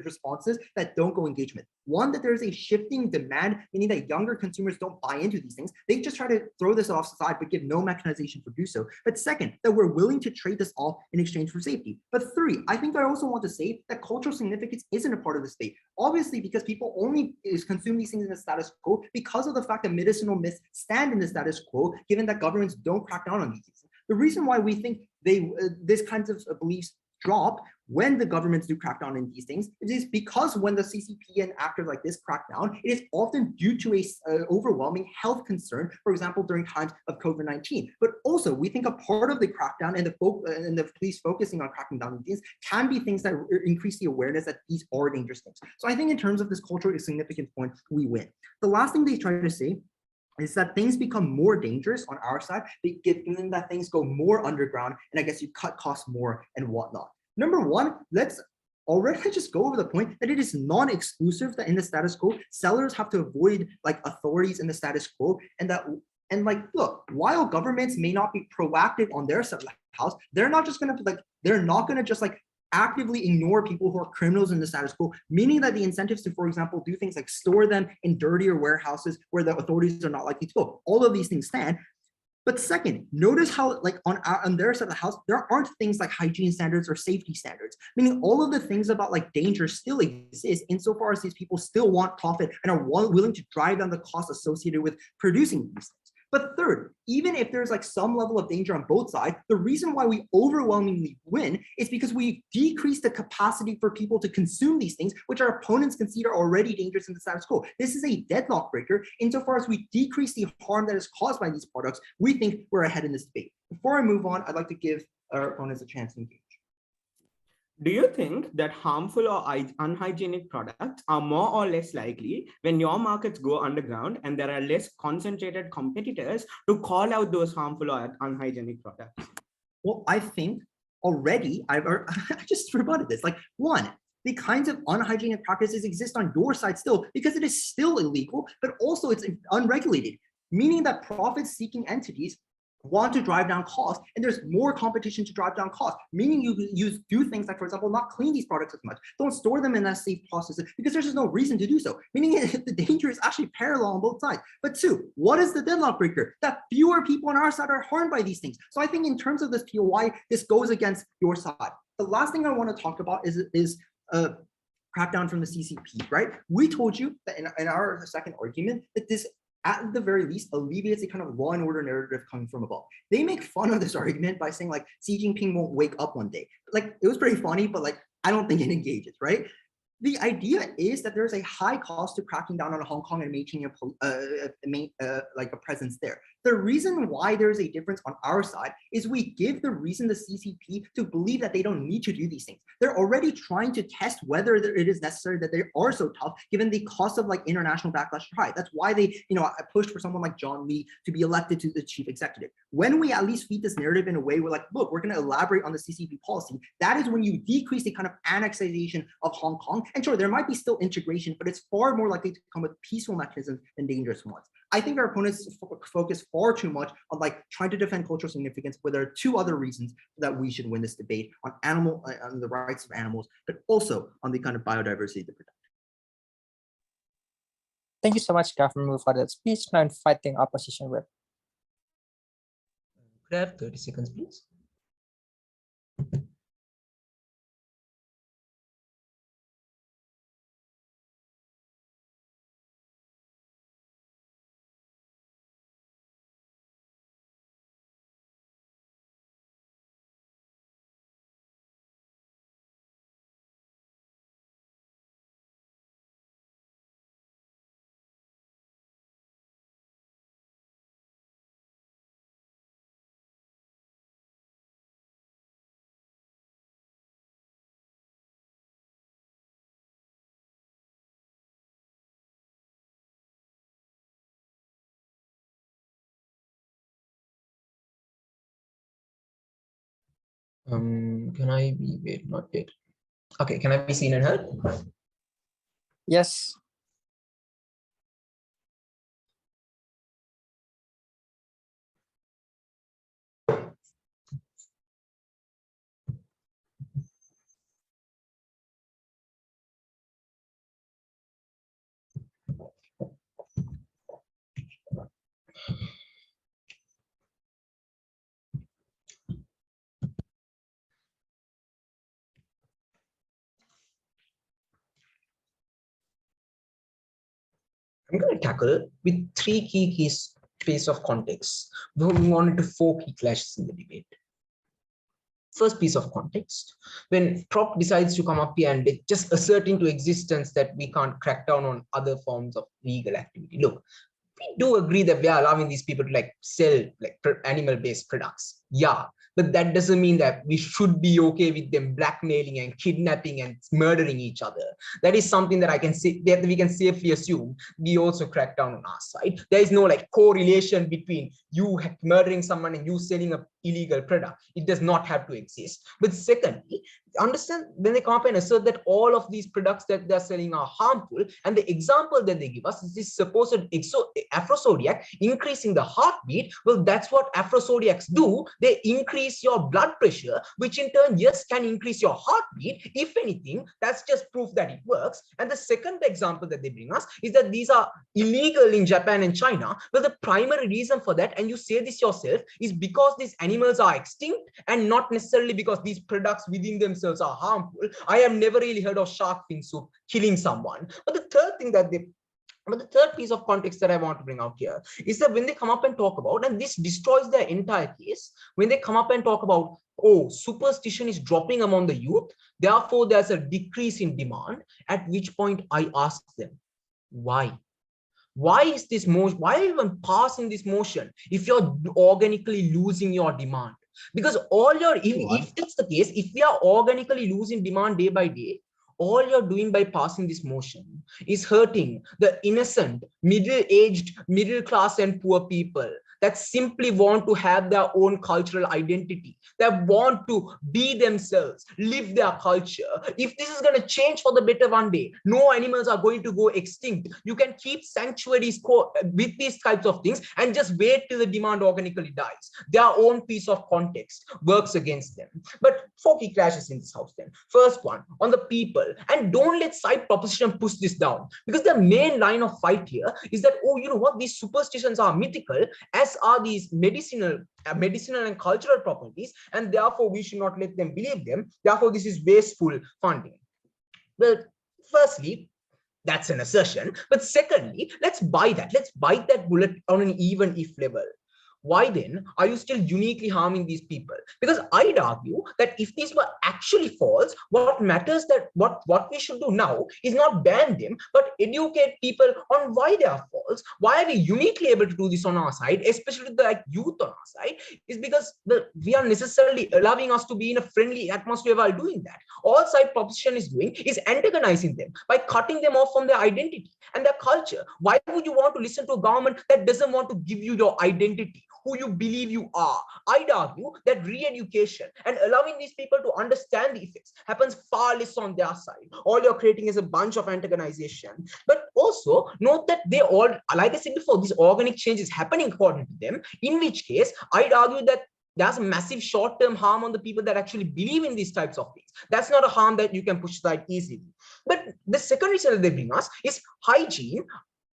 responses that don't go engagement. One, that there's a shifting demand, meaning that younger consumers don't buy into these things. They just try to throw this off the side, but give no mechanization to do so. But second, that we're willing to trade this off in exchange for safety. But three, I think I also want to say that cultural significance isn't a part of the state. Obviously, because people only consume these things in the status quo because of the fact that medicinal myths stand in the status quo, given that governments don't crack down on these things. The reason why we think this kinds of beliefs drop when the governments do crack down in these things, it is because when the CCP and actors like this crack down, it is often due to a overwhelming health concern, for example, during times of COVID-19. But also, we think a part of the crackdown and the police focusing on cracking down on these can be things that increase the awareness that these are dangerous things. So I think in terms of this culturally significant point, we win. The last thing they try to say is that things become more dangerous on our side, given that things go more underground, and I guess you cut costs more and whatnot. Number one, let's already just go over the point that it is non-exclusive that in the status quo, sellers have to avoid like authorities in the status quo, and like, look, while governments may not be proactive on their side of the house, they're not gonna just like actively ignore people who are criminals in the status quo, meaning that the incentives to, for example, do things like store them in dirtier warehouses where the authorities are not likely to go. All of these things stand. But second, notice how like on their side of the house, there aren't things like hygiene standards or safety standards, meaning all of the things about like danger still exist insofar as these people still want profit and are willing to drive down the cost associated with producing these things. But third, even if there's like some level of danger on both sides, the reason why we overwhelmingly win is because we decrease the capacity for people to consume these things, which our opponents consider already dangerous in the status quo. This is a deadlock breaker. Insofar as we decrease the harm that is caused by these products, we think we're ahead in this debate. Before I move on, I'd like to give our opponents a chance to engage. Do you think that harmful or unhygienic products are more or less likely when your markets go underground and there are less concentrated competitors to call out those harmful or unhygienic products? Well, I think already I just rebutted this. Like, one, the kinds of unhygienic practices exist on your side still because it is still illegal, but also it's unregulated, meaning that profit-seeking entities want to drive down costs, and there's more competition to drive down costs, meaning you do things like, for example, not clean these products as much, don't store them in that safe process because there's just no reason to do so, meaning the danger is actually parallel on both sides. But two, what is the deadlock breaker? That fewer people on our side are harmed by these things. So I think in terms of this POI, this goes against your side. The last thing I want to talk about is crackdown from the CCP, right? We told you that in our second argument that this at the very least alleviates a kind of law and order narrative coming from above. They make fun of this argument by saying like Xi Jinping won't wake up one day. Like, it was pretty funny, but like, I don't think it engages, right? The idea is that there's a high cost to cracking down on Hong Kong and maintaining a presence there. The reason why there's a difference on our side is we give the reason the CCP to believe that they don't need to do these things. They're already trying to test whether it is necessary that they are so tough, given the cost of like international backlash high. That's why they, pushed for someone like John Lee to be elected to the chief executive. When we at least feed this narrative in a way, we're like, look, we're going to elaborate on the CCP policy. That is when you decrease the kind of annexation of Hong Kong. And sure, there might be still integration, but it's far more likely to come with peaceful mechanisms than dangerous ones. I think our opponents focus far too much on like trying to defend cultural significance, where there are two other reasons that we should win this debate on on the rights of animals, but also on the kind of biodiversity of the production. Thank you so much, Governor, for that speech. Now inviting opposition rep. Could I have 30 seconds, please? Can I be, wait, not yet. Okay, can I be seen and heard? Yes. I'm going to tackle with three key pieces of context. We're moving on into four key clashes in the debate. First piece of context, when Prop decides to come up here and just assert into existence that we can't crack down on other forms of legal activity. Look, we do agree that we are allowing these people to like sell like animal-based products. Yeah, but that doesn't mean that we should be okay with them blackmailing and kidnapping and murdering each other. That is something that I can say that we can safely assume we also crack down on our side. There is no like correlation between you murdering someone and you selling a illegal product. It does not have to exist. But secondly, understand when they come up and assert that all of these products that they're selling are harmful, and the example that they give us is this supposed aphrodisiac increasing the heartbeat. Well, that's what aphrodisiacs do. They increase your blood pressure, which in turn, yes, can increase your heartbeat. If anything, that's just proof that it works. And the second example that they bring us is that these are illegal in Japan and China. Well, the primary reason for that, and you say this yourself, is because these animals are extinct and not necessarily because these products within themselves are harmful. I have never really heard of shark fin soup killing someone. But the third piece of context that I want to bring out here is that when they come up and talk about, and this destroys their entire case, when they come up and talk about, oh, superstition is dropping among the youth, therefore there's a decrease in demand, at which point I ask them, why? Why is this motion? Why are you even passing this motion if you're organically losing your demand? Because if that's the case, if we are organically losing demand day by day, all you're doing by passing this motion is hurting the innocent, middle-aged, middle class and poor people that simply want to have their own cultural identity, that want to be themselves, live their culture. If this is going to change for the better one day, no animals are going to go extinct. You can keep sanctuaries with these types of things and just wait till the demand organically dies. Their own piece of context works against them. But 4 key clashes in this house then. First one, on the people. And don't let side proposition push this down, because the main line of fight here is that, oh, you know what, these superstitions are mythical, as are these medicinal and cultural properties, and therefore we should not let them believe them. Therefore, this is wasteful funding. Well, firstly, that's an assertion. But secondly, let's bite that bullet on an even if level. Why then are you still uniquely harming these people? Because I'd argue that if these were actually false, what matters that what we should do now is not ban them, but educate people on why they are false. Why are we uniquely able to do this on our side, especially the youth on our side, is because we are necessarily allowing us to be in a friendly atmosphere while doing that. All side proposition is doing is antagonizing them by cutting them off from their identity and their culture. Why would you want to listen to a government that doesn't want to give you your identity, who you believe you are? I'd argue that re-education and allowing these people to understand the effects happens far less on their side. All you're creating is a bunch of antagonization. But also note that they all, like I said before, this organic change is happening according to them, in which case I'd argue that there's a massive short-term harm on the people that actually believe in these types of things. That's not a harm that you can push aside easily. But the second reason that they bring us is hygiene.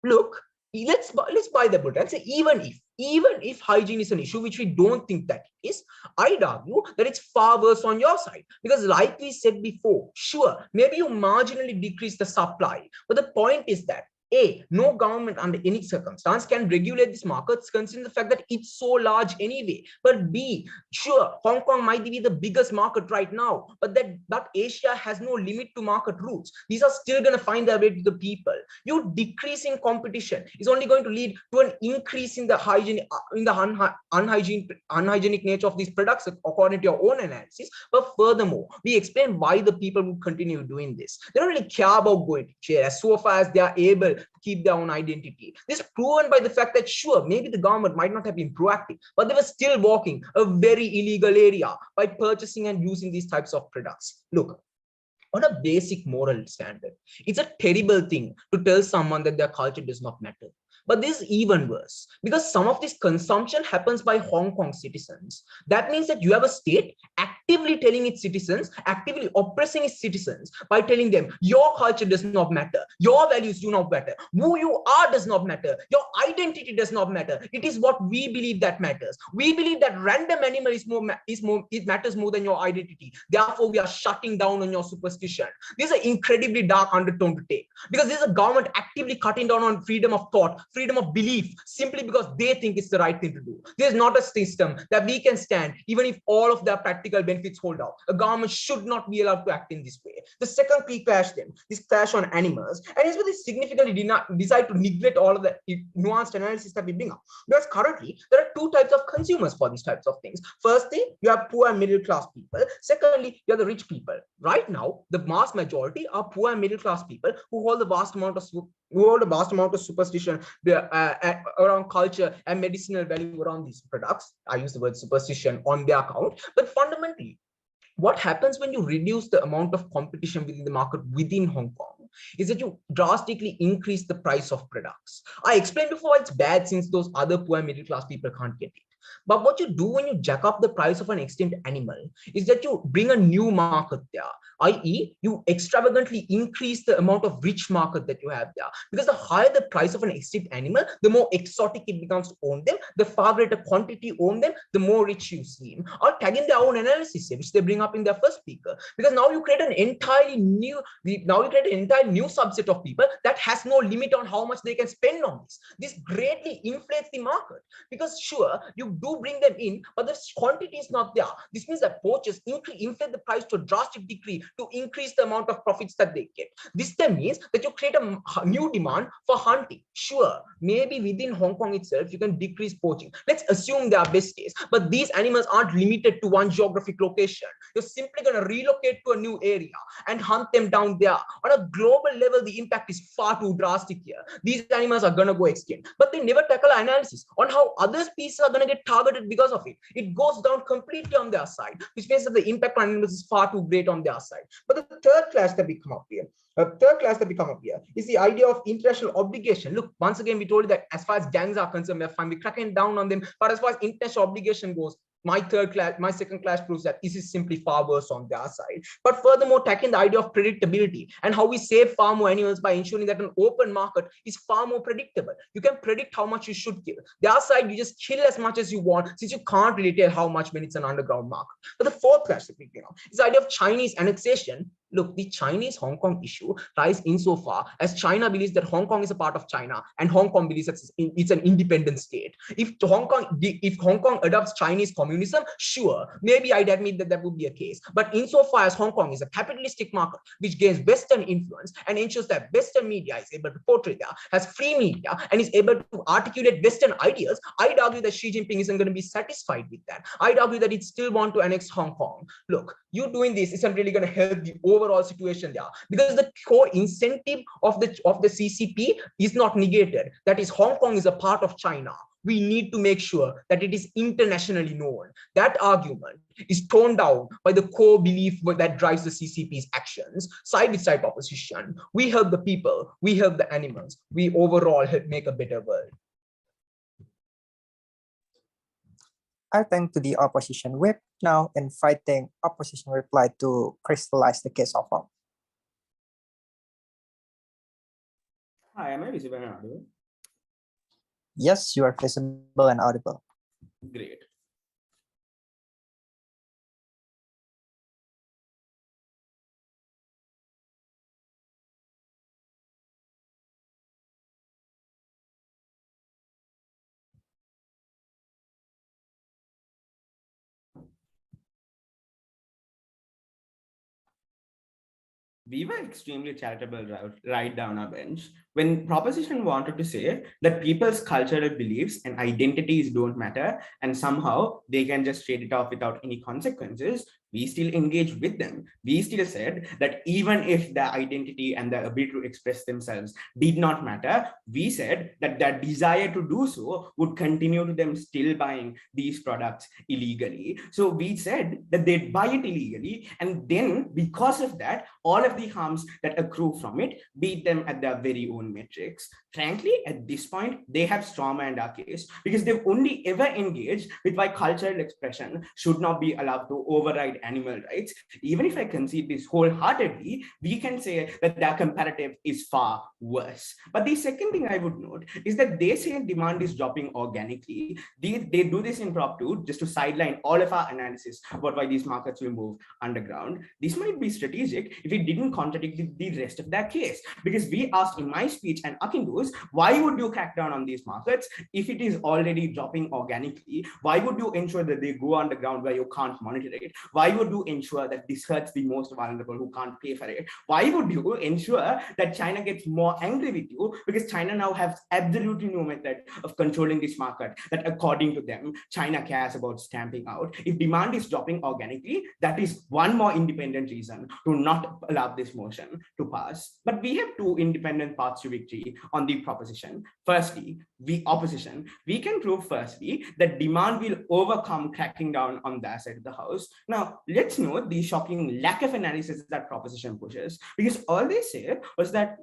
Look, let's buy the bullet and say, even if hygiene is an issue, which we don't think that it is, I'd argue that it's far worse on your side. Because like we said before, sure, maybe you marginally decrease the supply, but the point is that A, no government under any circumstance can regulate this market, considering the fact that it's so large anyway. But B, sure, Hong Kong might be the biggest market right now, but Asia has no limit to market routes. These are still going to find their way to the people. You decreasing competition is only going to lead to an increase in the unhygienic nature of these products, according to your own analysis. But furthermore, we explain why the people would continue doing this. They don't really care about going to jail as so far as they are able to keep their own identity. This is proven by the fact that sure, maybe the government might not have been proactive, but they were still walking a very illegal area by purchasing and using these types of products. Look, on a basic moral standard, it's a terrible thing to tell someone that their culture does not matter. But this is even worse, because some of this consumption happens by Hong Kong citizens. That means that you have a state actively telling its citizens, actively oppressing its citizens by telling them your culture does not matter, your values do not matter, who you are does not matter, your identity does not matter. It is what we believe that matters. We believe that random animal it matters more than your identity. Therefore, we are shutting down on your superstition. This is an incredibly dark undertone to take, because this is a government actively cutting down on freedom of thought freedom of belief simply because they think it's the right thing to do. There's not a system that we can stand even if all of their practical benefits hold out. A government should not be allowed to act in this way. The second key clash then, this clash on animals, and it's really significantly decide to neglect all of the nuanced analysis that we bring up. Because currently, there are two types of consumers for these types of things. Firstly, you have poor and middle class people. Secondly, you have the rich people. Right now, the mass majority are poor and middle class people who hold a vast amount of superstition around culture and medicinal value around these products. I use the word superstition on their account, but fundamentally, what happens when you reduce the amount of competition within the market within Hong Kong is that you drastically increase the price of products. I explained before it's bad since those other poor and middle class people can't get it. But what you do when you jack up the price of an extinct animal is that you bring a new market there, i.e. you extravagantly increase the amount of rich market that you have there. Because the higher the price of an extinct animal, the more exotic it becomes to own them, the far greater quantity you own them, the more rich you seem. Or tag in their own analysis, which they bring up in their first speaker. Because now you create an entirely new subset of people that has no limit on how much they can spend on this. This greatly inflates the market. Because sure, you do bring them in, but the quantity is not there. This means that poachers inflate the price to a drastic degree to increase the amount of profits that they get. This then means that you create a new demand for hunting. Sure, maybe within Hong Kong itself, you can decrease poaching. Let's assume they are best case, but these animals aren't limited to one geographic location. You're simply going to relocate to a new area and hunt them down there. On a global level, the impact is far too drastic here. These animals are going to go extinct, but they never tackle analysis on how other species are going to get targeted because of it. It goes down completely on their side, which means that the impact on animals is far too great on their side. But the third clash that we come up here is the idea of international obligation. Look, once again, we told you that as far as gangs are concerned, we're fine, we're cracking down on them. But as far as international obligation goes, my second clash proves that this is simply far worse on their side. But furthermore, tackling the idea of predictability and how we save far more animals by ensuring that an open market is far more predictable. You can predict how much you should kill. Their side, you just kill as much as you want, since you can't really tell how much when it's an underground market. But the fourth clash that we is the idea of Chinese annexation. Look, the Chinese Hong Kong issue lies insofar as China believes that Hong Kong is a part of China and Hong Kong believes that it's an independent state. If Hong Kong adopts Chinese communism, sure, maybe I'd admit that that would be a case. But insofar as Hong Kong is a capitalistic market which gains Western influence and ensures that Western media is able to portray there, has free media, and is able to articulate Western ideas, I'd argue that Xi Jinping isn't going to be satisfied with that. I'd argue that he'd still want to annex Hong Kong. Look, you doing this isn't really going to help the overall situation there, because the core incentive of the CCP is not negated. That is, Hong Kong is a part of China. We need to make sure that it is internationally known. That argument is toned down by the core belief that drives the CCP's actions. Side-by-side opposition. We help the people, we help the animals, we overall help make a better world. I thank to the opposition whip, now inviting opposition reply to crystallize the case of all. Hi, am I visible and audible? Yes, you are visible and audible. Great. We were extremely charitable right down our bench when proposition wanted to say that people's cultural beliefs and identities don't matter and somehow they can just trade it off without any consequences. We still engaged with them. We still said that even if their identity and their ability to express themselves did not matter, we said that their desire to do so would continue to them still buying these products illegally. So we said that they'd buy it illegally, and then because of that, all of the harms that accrue from it beat them at their very own metrics. Frankly, at this point, they have strawmanned our case because they've only ever engaged with why cultural expression should not be allowed to override animal rights, even if I concede this wholeheartedly, we can say that their comparative is far worse. But the second thing I would note is that they say demand is dropping organically. They do this in Prop 2 just to sideline all of our analysis about why these markets will move underground. This might be strategic if it didn't contradict the rest of their case, because we asked in my speech and Akindo's, why would you crack down on these markets if it is already dropping organically? Why would you ensure that they go underground where you can't monitor it? Why would you ensure that this hurts the most vulnerable who can't pay for it? Why would you ensure that China gets more angry with you because China now has absolutely no method of controlling this market that according to them, China cares about stamping out? If demand is dropping organically, that is one more independent reason to not allow this motion to pass. But we have two independent paths to victory on the proposition. Firstly, we can prove firstly that demand will overcome cracking down on that side of the house. Now, let's note the shocking lack of analysis that proposition pushes, because all they said was that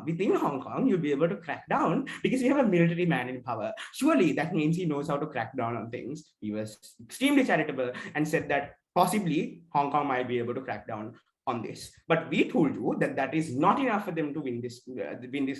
within Hong Kong, you'll be able to crack down because we have a military man in power. Surely that means he knows how to crack down on things. He was extremely charitable and said that possibly Hong Kong might be able to crack down on this. But we told you that that is not enough for them to win this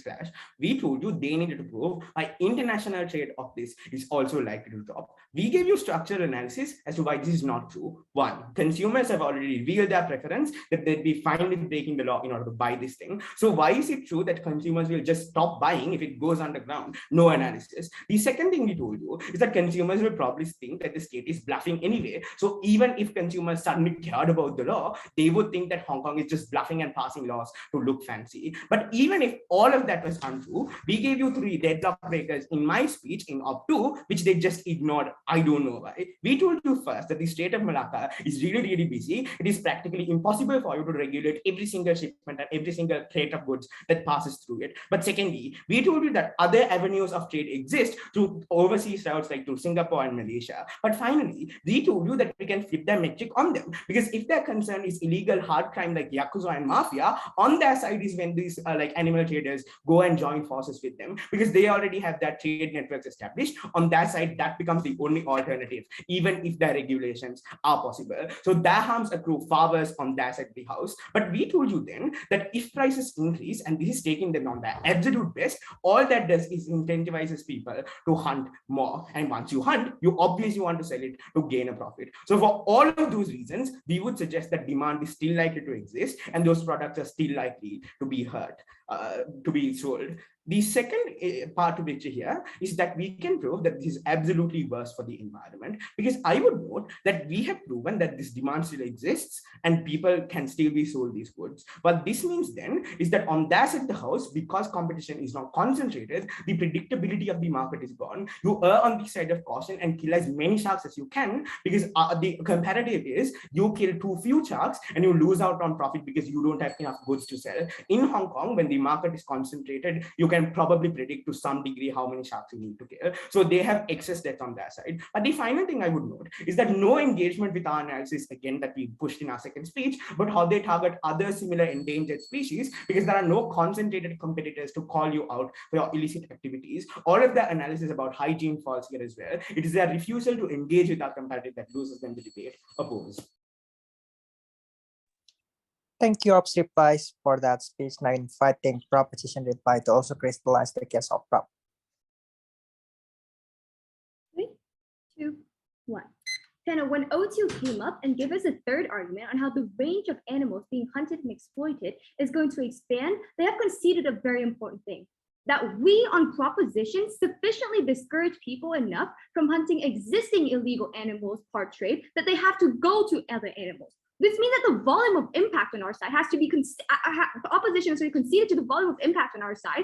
clash. We told you they needed to prove why international trade of this is also likely to drop. We gave you structural analysis as to why this is not true. One, consumers have already revealed their preference that they'd be fine with breaking the law in order to buy this thing. So why is it true that consumers will just stop buying if it goes underground? No analysis. The second thing we told you is that consumers will probably think that the state is bluffing anyway. So even if consumers suddenly cared about the law, they would think that Hong Kong is just bluffing and passing laws to look fancy. But even if all of that was untrue, we gave you 3 deadlock breakers in my speech in Op 2, which they just ignored. I don't know why. We told you first that the Strait of Malacca is really, really busy. It is practically impossible for you to regulate every single shipment and every single crate of goods that passes through it. But secondly, we told you that other avenues of trade exist through overseas routes like through Singapore and Malaysia. But finally, we told you that we can flip their metric on them, because if their concern is illegal hard crime like Yakuza and Mafia, on their side is when these like animal traders go and join forces with them, because they already have that trade networks established. On their side, that becomes the only alternative, even if their regulations are possible. So their harms accrue far worse on their side of the house. But we told you then that if prices increase, and this is taking them on their absolute best, all that does is incentivizes people to hunt more. And once you hunt, you obviously want to sell it to gain a profit. So for all of those reasons, we would suggest that demand is still likely to exist, and those products are still likely to be to be sold. The second part of victory here is that we can prove that this is absolutely worse for the environment, because I would note that we have proven that this demand still exists and people can still be sold these goods. What this means then is that on that side of the house, because competition is now concentrated, the predictability of the market is gone. You err on the side of caution and kill as many sharks as you can, because the comparative is you kill too few sharks and you lose out on profit because you don't have enough goods to sell. In Hong Kong, when the market is concentrated, you can probably predict to some degree how many sharks you need to kill. So they have excess death on their side. But the final thing I would note is that no engagement with our analysis, again, that we pushed in our second speech, but how they target other similar endangered species, because there are no concentrated competitors to call you out for your illicit activities. All of the analysis about hygiene falls here as well. It is their refusal to engage with our competitor that loses them the debate. Oppose. Thank you, Ops Replies, for that speech. Now inviting Proposition Reply to also crystallize the case of Prop. 3, 2, 1. Kind when O2 came up and gave us a third argument on how the range of animals being hunted and exploited is going to expand, they have conceded a very important thing: that we on proposition sufficiently discourage people enough from hunting existing illegal animals part trade that they have to go to other animals. This means that the volume of impact on our side has to be, the opposition has to be conceded to the volume of impact on our side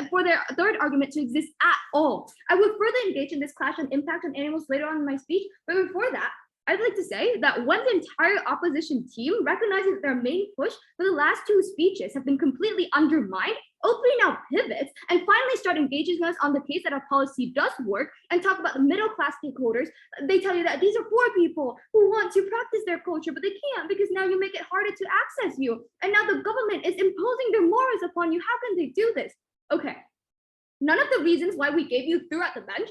for their third argument to exist at all. I will further engage in this clash on impact on animals later on in my speech, but before that, I'd like to say that when the entire opposition team recognizes that their main push for the last 2 speeches have been completely undermined, O3 now pivots and finally start engaging us on the case that our policy does work and talk about the middle class stakeholders. They tell you that these are poor people who want to practice their culture, but they can't because now you make it harder to access you. And now the government is imposing their morals upon you. How can they do this? Okay. None of the reasons why we gave you throughout the bench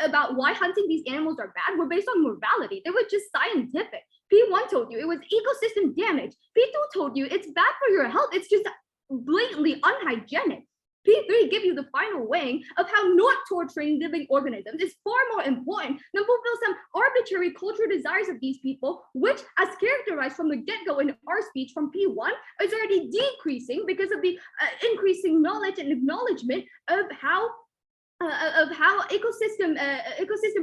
about why hunting these animals are bad were based on morality. They were just scientific. P1 told you it was ecosystem damage. P2 told you it's bad for your health. It's just blatantly unhygienic. P3 give you the final weighing of how not torturing living organisms is far more important than fulfill some arbitrary cultural desires of these people, which, as characterized from the get-go in our speech from P1, is already decreasing because of the increasing knowledge and acknowledgement of how ecosystem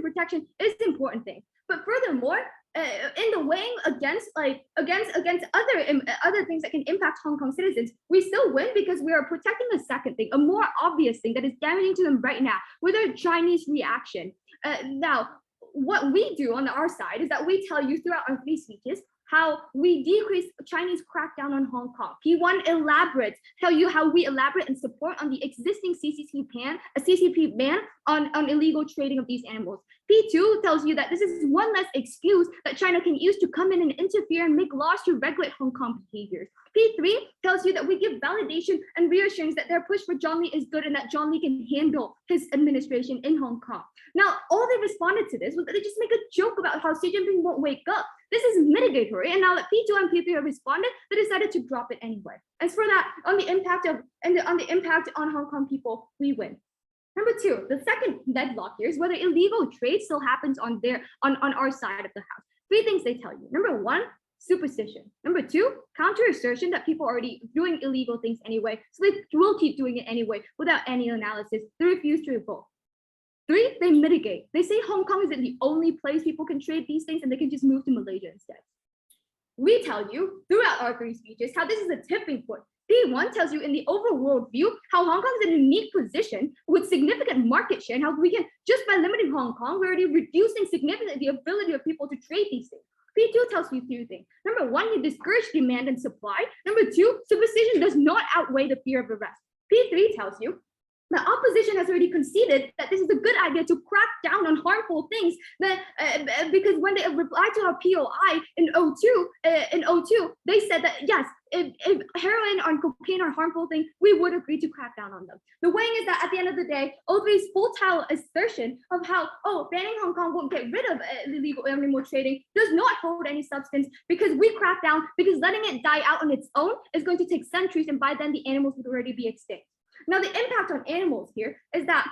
protection is an important thing. But furthermore, in the weighing against other things that can impact Hong Kong citizens, we still win because we are protecting the second thing, a more obvious thing that is damaging to them right now, with a Chinese reaction. Now, what we do on our side is that we tell you throughout our 3 speeches how we decrease Chinese crackdown on Hong Kong. P1 elaborates, tell you how we elaborate and support on the existing CCP ban on illegal trading of these animals. P2 tells you that this is one less excuse that China can use to come in and interfere and make laws to regulate Hong Kong behaviors. P3 tells you that we give validation and reassurance that their push for John Lee is good and that John Lee can handle his administration in Hong Kong. Now, all they responded to this was that they just make a joke about how Xi Jinping won't wake up. This is mitigatory, and now that P2 and P3 have responded, they decided to drop it anyway. As for that, on the impact on Hong Kong people, we win. Number 2, the second deadlock here is whether illegal trade still happens on our side of the house. 3 things they tell you. Number 1, superstition. Number 2, counter assertion that people are already doing illegal things anyway, so they will keep doing it anyway without any analysis. They refuse to revolt. 3, they mitigate. They say Hong Kong isn't the only place people can trade these things and they can just move to Malaysia instead. We tell you throughout our 3 speeches how this is a tipping point. P1 tells you in the overworld view how Hong Kong is in a unique position with significant market share and how we can, just by limiting Hong Kong, we're already reducing significantly the ability of people to trade these things. P2 tells you 2 things. Number 1, you discourage demand and supply. Number 2, superstition does not outweigh the fear of arrest. P3 tells you the opposition has already conceded that this is a good idea to crack down on harmful things. Because when they replied to our POI in 02, they said that yes, if heroin or cocaine are harmful things, we would agree to crack down on them. The weighing is that at the end of the day, O3's futile assertion of how banning Hong Kong won't get rid of illegal animal trading does not hold any substance because we crack down, because letting it die out on its own is going to take centuries, and by then the animals would already be extinct. Now, the impact on animals here is that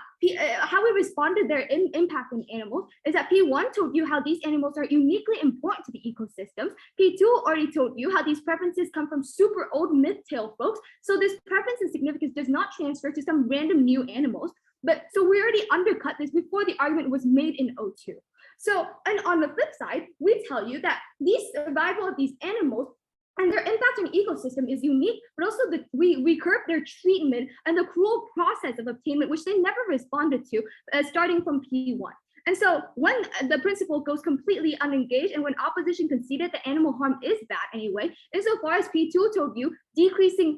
how we responded their impact on animals is that P1 told you how these animals are uniquely important to the ecosystems. P2 already told you how these preferences come from super old myth-tale folks. So this preference and significance does not transfer to some random new animals. But so we already undercut this before the argument was made in 02. So, and on the flip side, we tell you that the survival of these animals and their impact on ecosystem is unique, but also we curb their treatment and the cruel process of obtainment, which they never responded to, starting from P1. And so when the principle goes completely unengaged and when opposition conceded that animal harm is bad anyway, insofar as P2 told you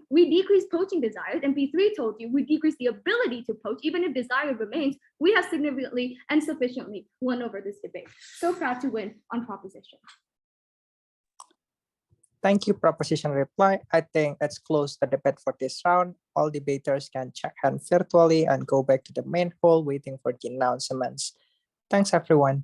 we decrease poaching desires, and P3 told you we decrease the ability to poach, even if desire remains, we have significantly and sufficiently won over this debate. So proud to win on proposition. Thank you, proposition reply. I think let's close the debate for this round. All debaters can check hands virtually and go back to the main hall waiting for the announcements. Thanks, everyone.